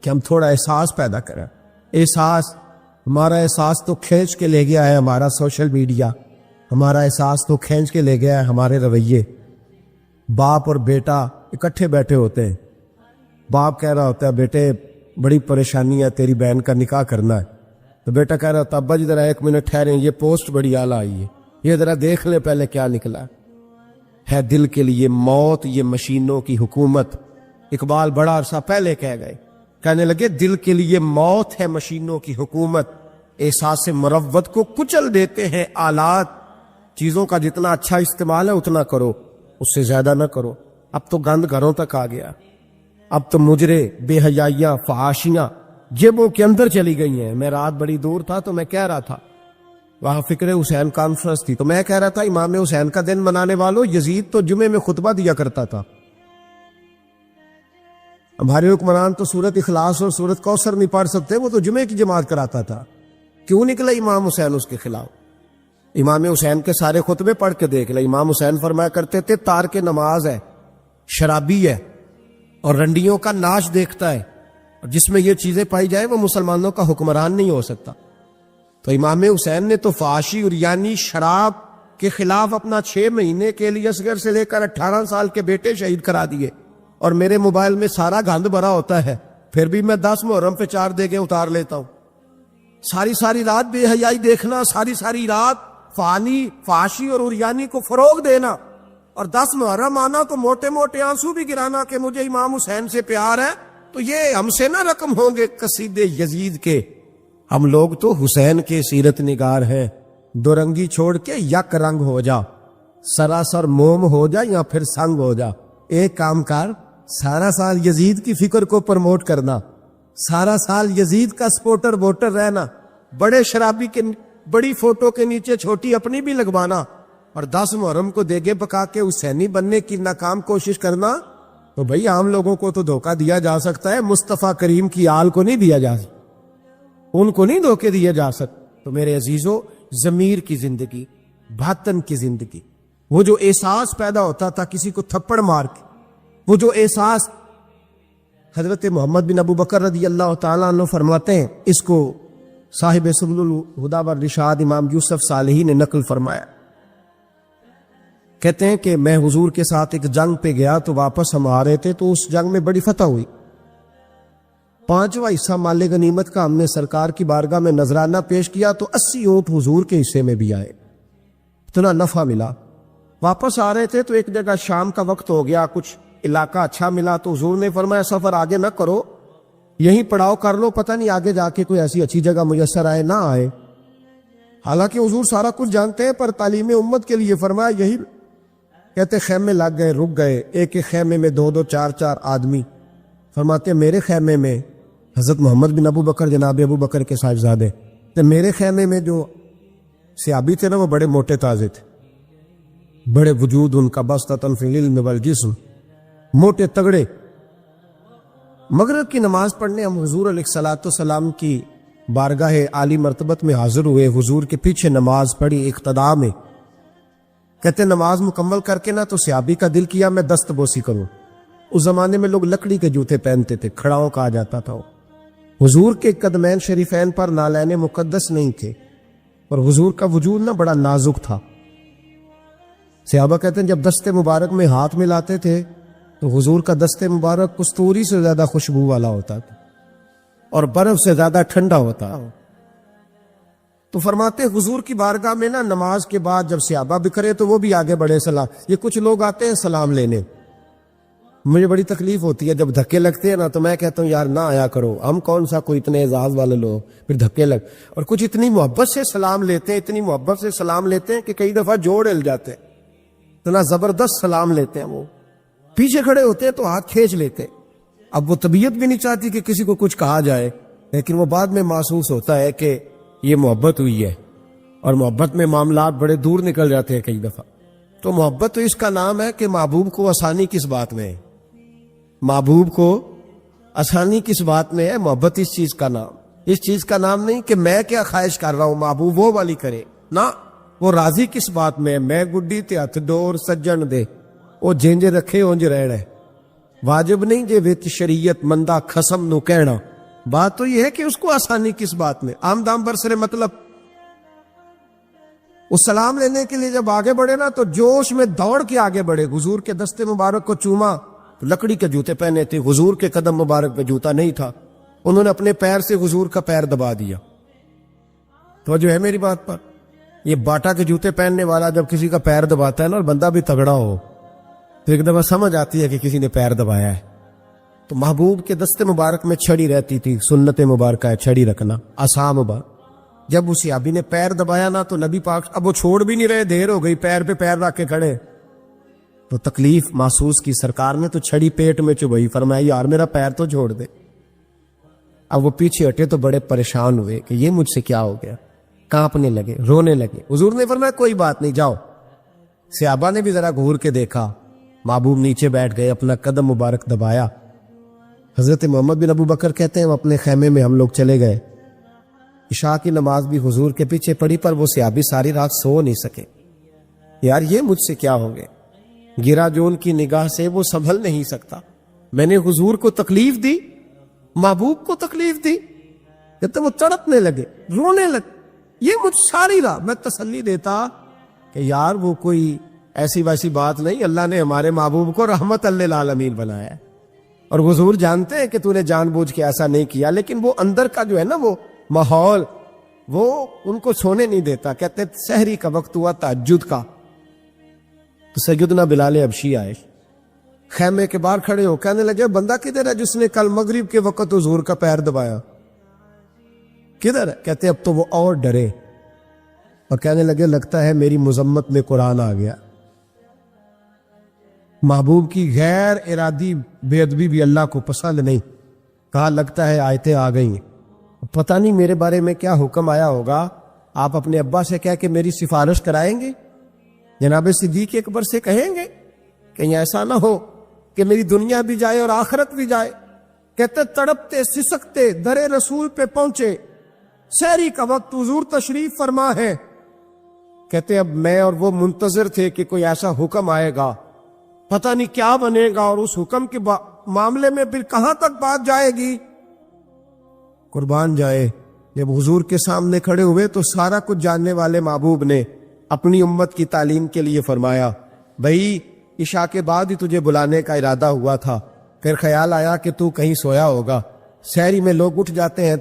کہ ہم تھوڑا احساس پیدا کریں۔ احساس، ہمارا احساس تو کھینچ کے لے گیا ہے ہمارا سوشل میڈیا، ہمارا احساس تو کھینچ کے لے گیا ہے ہمارے رویے۔ باپ اور بیٹا اکٹھے بیٹھے ہوتے ہیں، باپ کہہ رہا ہوتا ہے بیٹے بڑی پریشانی ہے، تیری بہن کا نکاح کرنا ہے، تو بیٹا کہہ رہا ہوتا ابا جی ذرا 1 منٹ ٹھہریں، یہ پوسٹ بڑی اعلیٰ آئی ہے، یہ ذرا دیکھ لیں پہلے کیا نکلا ہے۔ دل کے لیے موت یہ مشینوں کی حکومت۔ اقبال بڑا عرصہ پہلے کہہ گئے، کہنے لگے دل کے لیے موت ہے مشینوں کی حکومت، احساس مروت کو کچل دیتے ہیں آلات۔ چیزوں کا جتنا اچھا استعمال ہے اتنا کرو، اس سے زیادہ نہ کرو۔ اب تو گند گھروں تک آ گیا، اب تو مجرے، بے حیائیاں، فحاشیاں جیبوں کے اندر چلی گئی ہیں۔ میں رات بڑی دور تھا تو میں کہہ رہا تھا، وہاں فکر حسین کانفرنس تھی، تو میں کہہ رہا تھا امام حسین کا دن منانے والوں، یزید تو جمعے میں خطبہ دیا کرتا تھا، ہمارے حکمران تو سورت اخلاص اور سورت کوثر نہیں پڑھ سکتے، وہ تو جمعے کی جماعت کراتا تھا۔ کیوں نکلا امام حسین اس کے خلاف؟ امام حسین کے سارے خطبے پڑھ کے دیکھ لے، امام حسین فرمایا کرتے تھے تارک نماز ہے، شرابی ہے، اور رنڈیوں کا ناچ دیکھتا ہے، اور جس میں یہ چیزیں پائی جائے وہ مسلمانوں کا حکمران نہیں ہو سکتا۔ تو امام حسین نے تو فحاشی اور یعنی شراب کے خلاف اپنا 6 مہینے کے لیے اصغر سے لے کر 18 سال کے بیٹے شہید کرا دیے، اور میرے موبائل میں سارا گند بھرا ہوتا ہے، پھر بھی میں 10 محرم پہ 4 دیگیں اتار لیتا ہوں۔ ساری رات بے حیائی دیکھنا، ساری رات فانی، فحاشی اور عریانی کو فروغ دینا، اور 10 محرم آنا تو موٹے موٹے آنسو بھی گرانا کہ مجھے امام حسین سے پیار ہے، تو یہ ہم سے نہ رقم ہوں گے قصیدے یزید کے. ہم لوگ تو حسین کے سیرت نگار ہیں. دو رنگی چھوڑ کے یک رنگ ہو جا، سراسر موم ہو جا یا پھر سنگ ہو جا. ایک کام کر، سارا سال یزید کی فکر کو پروموٹ کرنا، سارا سال یزید کا سپورٹر ووٹر رہنا، بڑے شرابی کے بڑی فوٹو کے نیچے چھوٹی اپنی بھی لگوانا، اور 10 محرم کو دیگے پکا کے حسینی بننے کی ناکام کوشش کرنا. تو بھئی عام لوگوں کو تو دھوکہ دیا جا سکتا ہے، مصطفیٰ کریم کی آل کو نہیں دیا جا سکتا، ان کو نہیں دھوکے دیے جا سکتے. تو میرے عزیزو، ضمیر کی زندگی، باطن کی زندگی، وہ جو احساس پیدا ہوتا تھا کسی کو تھپڑ مار کے، وہ جو احساس حضرت محمد بن ابو بکر رضی اللہ تعالیٰ عنہ فرماتے ہیں، اس کو صاحب سبل الہدی والرشاد امام یوسف صالحی نے نقل فرمایا. کہتے ہیں کہ میں حضور کے ساتھ ایک جنگ پہ گیا تو واپس ہم آ رہے تھے، تو اس جنگ میں بڑی فتح ہوئی. 5واں حصہ مال غنیمت کا ہم نے سرکار کی بارگاہ میں نذرانہ پیش کیا تو 80 اونٹ حضور کے حصے میں بھی آئے، اتنا نفع ملا. واپس آ رہے تھے تو ایک جگہ شام کا وقت ہو گیا، کچھ علاقہ اچھا ملا تو حضور نے فرمایا سفر آگے نہ کرو، یہیں پڑاؤ کر لو، پتہ نہیں آگے جا کے کوئی ایسی اچھی جگہ میسر آئے نہ آئے. حالانکہ حضور سارا کچھ جانتے ہیں، پر تعلیم امت کے لیے فرمایا یہی. کہتے خیمے لگ گئے، رک گئے. ایک ایک خیمے میں 2 2 4 4 آدمی. فرماتے میرے خیمے میں حضرت محمد بن ابو بکر، جناب ابو بکر کے صاحبزادے، تو میرے خیمے میں جو صحابی تھے نا وہ بڑے موٹے تازے تھے، بڑے وجود ان کا، بسطۃ فی العلم والجسم، موٹے تگڑے. مغرب کی نماز پڑھنے ہم حضور علیہ الصلوۃ والسلام کی بارگاہ عالی مرتبت میں حاضر ہوئے. حضور کے پیچھے نماز پڑھی اقتداء میں. کہتے نماز مکمل کر کے نا تو صحابی کا دل کیا میں دست بوسی کروں. اس زمانے میں لوگ لکڑی کے جوتے پہنتے تھے، کھڑاؤں کہا جاتا تھا. حضور کے قدمین شریفین پر نالین مقدس نہیں تھے، اور حضور کا وجود نا بڑا نازک تھا. صحابہ کہتے ہیں جب دست مبارک میں ہاتھ ملاتے تھے تو حضور کا دست مبارک کستوری سے زیادہ خوشبو والا ہوتا تھا اور برف سے زیادہ ٹھنڈا ہوتا. تو فرماتے حضور کی بارگاہ میں نا نماز کے بعد جب صحابہ بکھرے تو وہ بھی آگے بڑھے سلام. یہ کچھ لوگ آتے ہیں سلام لینے، مجھے بڑی تکلیف ہوتی ہے جب دھکے لگتے ہیں نا، تو میں کہتا ہوں یار نہ آیا کرو، ہم کون سا کوئی اتنے اعزاز والے لوگ پھر دھکے لگ. اور کچھ اتنی محبت سے سلام لیتے ہیں، اتنی محبت سے سلام لیتے ہیں کہ کئی دفعہ جوڑ ہل جاتے ہیں. اتنا زبردست سلام لیتے ہیں. وہ پیچھے کھڑے ہوتے ہیں تو ہاتھ کھینچ لیتے. اب وہ طبیعت بھی نہیں چاہتی کہ کسی کو کچھ کہا جائے، لیکن وہ بعد میں محسوس ہوتا ہے کہ یہ محبت ہوئی ہے، اور محبت میں معاملات بڑے دور نکل جاتے ہیں کئی دفعہ. تو محبت تو اس کا نام ہے کہ محبوب کو آسانی کس بات میں ہے، محبوب کو آسانی کس بات میں ہے. محبت اس چیز کا نام، اس چیز کا نام نہیں کہ میں کیا خواہش کر رہا ہوں محبوب وہ والی کرے، نہ وہ راضی کس بات میں ہے. میں گڈی تے ہتھ ڈور سجن دے، وہ جینج رکھے اونج رہنا. واجب نہیں جے وچ شریعت مندہ خسم نو کہنا. بات تو یہ ہے کہ اس کو آسانی کس بات میں. آمدام برسرے مطلب اس سلام لینے کے لیے جب آگے بڑھے نا تو جوش میں دوڑ کے آگے بڑھے. حضور کے دستے مبارک کو چوما. لکڑی کے جوتے پہنے تھے، حضور کے قدم مبارک پہ جوتا نہیں تھا. انہوں نے اپنے پیر سے حضور کا پیر دبا دیا. تو جو ہے میری بات پر، یہ باٹا کے جوتے پہننے والا جب کسی کا پیر دباتا ہے نا اور بندہ بھی تگڑا ہو تو ایک دفعہ سمجھ آتی ہے کہ کسی نے پیر دبایا ہے. تو محبوب کے دستے مبارک میں چھڑی رہتی تھی، سنت مبارکہ ہے چھڑی رکھنا، آسا مبارک. جب اس صحابی نے پیر دبایا نا تو نبی پاک اب وہ چھوڑ بھی نہیں رہے، دیر ہو گئی، پیر پہ پیر رکھ کے کھڑے. تو تکلیف محسوس کی. سرکار نے تو چھڑی پیٹ میں چبھائی، فرمایا یار میرا پیر تو چھوڑ دے. اب وہ پیچھے ہٹے تو بڑے پریشان ہوئے کہ یہ مجھ سے کیا ہو گیا، کانپنے لگے، رونے لگے. حضور نے فرمایا کوئی بات نہیں جاؤ. صحابہ نے بھی ذرا گھور کے دیکھا، محبوب نیچے بیٹھ گئے، اپنا قدم مبارک دبایا. حضرت محمد بن ابو بکر کہتے ہیں اپنے خیمے میں ہم لوگ چلے گئے. عشاء کی نماز بھی حضور کے پیچھے پڑھی، پر وہ صحابی ساری رات سو نہیں سکے. یار یہ مجھ سے کیا ہو گئے. گرا جو ان کی نگاہ سے وہ سنبھل نہیں سکتا. میں نے حضور کو تکلیف دی، محبوب کو تکلیف دی. کہتے وہ تڑپنے لگے، رونے لگے. یہ مجھ ساری رات میں تسلی دیتا کہ یار وہ کوئی ایسی ویسی بات نہیں، اللہ نے ہمارے محبوب کو رحمت للعالمین بنایا ہے. اور حضور جانتے ہیں کہ تو نے جان بوجھ کے ایسا نہیں کیا، لیکن وہ اندر کا جو ہے نا وہ ماحول وہ ان کو سونے نہیں دیتا. کہتے سحری کا وقت ہوا تہجد کا، تو سیدنا بلال حبشی آئے، خیمے کے باہر کھڑے ہو، کہنے لگے بندہ کدھر ہے جس نے کل مغرب کے وقت حضور کا پیر دبایا؟ کدھر ہے؟ کہتے اب تو وہ اور ڈرے اور کہنے لگے لگتا ہے میری مذمت میں قرآن آ گیا۔ محبوب کی غیر ارادی بے ادبی بھی اللہ کو پسند نہیں، کہا لگتا ہے آیتیں آ گئی ہیں، پتہ نہیں میرے بارے میں کیا حکم آیا ہوگا، آپ اپنے ابا سے کہہ کے میری سفارش کرائیں گے، جناب صدیق اکبر سے کہیں گے؟ کہیں ایسا نہ ہو کہ میری دنیا بھی جائے اور آخرت بھی جائے۔ کہتے تڑپتے سسکتے در رسول پہ پہنچے، سحری کا وقت حضور تشریف فرما ہے۔ کہتے اب میں اور وہ منتظر تھے کہ کوئی ایسا حکم آئے گا، پتہ نہیں کیا بنے گا، اور اس حکم کے معاملے میں پھر کہاں تک بات جائے گی۔ قربان جائے، جب حضور کے سامنے کھڑے ہوئے تو سارا کچھ جاننے والے محبوب نے اپنی امت کی تعلیم کے لیے فرمایا بھائی عشاء کے بعد ہی تجھے بلانے کا ارادہ ہوا تھا، پھر خیال آیا کہ تو کہیں سویا ہوگا، سحری میں لوگ اٹھ جاتے ہیں